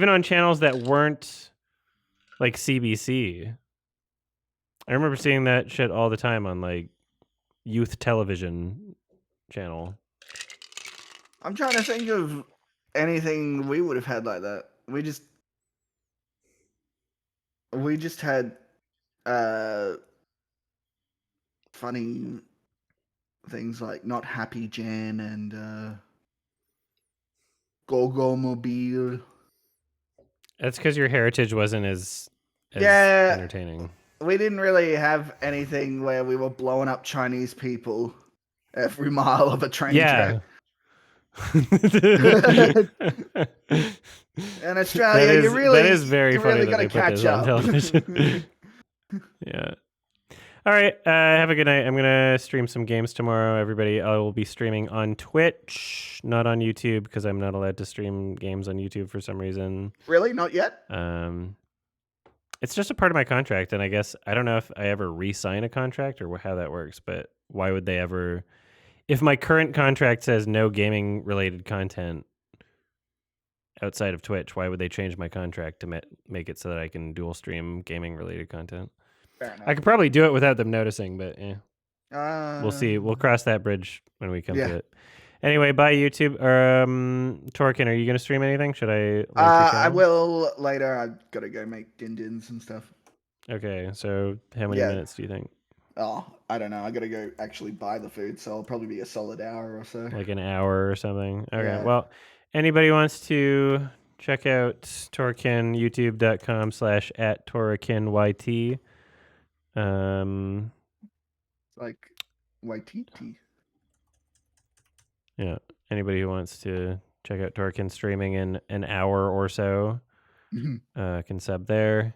on channels that weren't like CBC. I remember seeing that shit all the time on like youth television channel. I'm trying to think of anything we would have had like that. We just had funny things like Not Happy Jan and Go-Go Mobile. That's because your heritage wasn't as Yeah. entertaining. We didn't really have anything where we were blowing up Chinese people every mile of a train track. In Australia, that is very funny really that got to they put catch this up. on television. Yeah. All right. Have a good night. I'm gonna stream some games tomorrow, everybody. I will be streaming on Twitch, not on YouTube, because I'm not allowed to stream games on YouTube for some reason. Really? Not yet? It's just a part of my contract, and I guess I don't know if I ever re-sign a contract or how that works. But why would they ever? If my current contract says no gaming-related content outside of Twitch, why would they change my contract to make it so that I can dual stream gaming-related content? Fair enough. I could probably do it without them noticing, but we'll see. We'll cross that bridge when we come to it. Anyway, bye YouTube. Torkin, are you going to stream anything? Should I link your channel? I will later. I've got to go make din-dins and stuff. Okay, so how many minutes do you think? Oh, I don't know. I got to go actually buy the food, so it'll probably be a solid hour or so. Like an hour or something? Okay, Yeah. well, anybody wants to check out Torkin, youtube.com/@TorkinYT. Like Waititi. Yeah. Anybody who wants to check out Torkin streaming in an hour or so can sub there.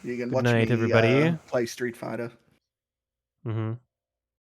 You can good watch night, me everybody. play Street Fighter. Mm-hmm.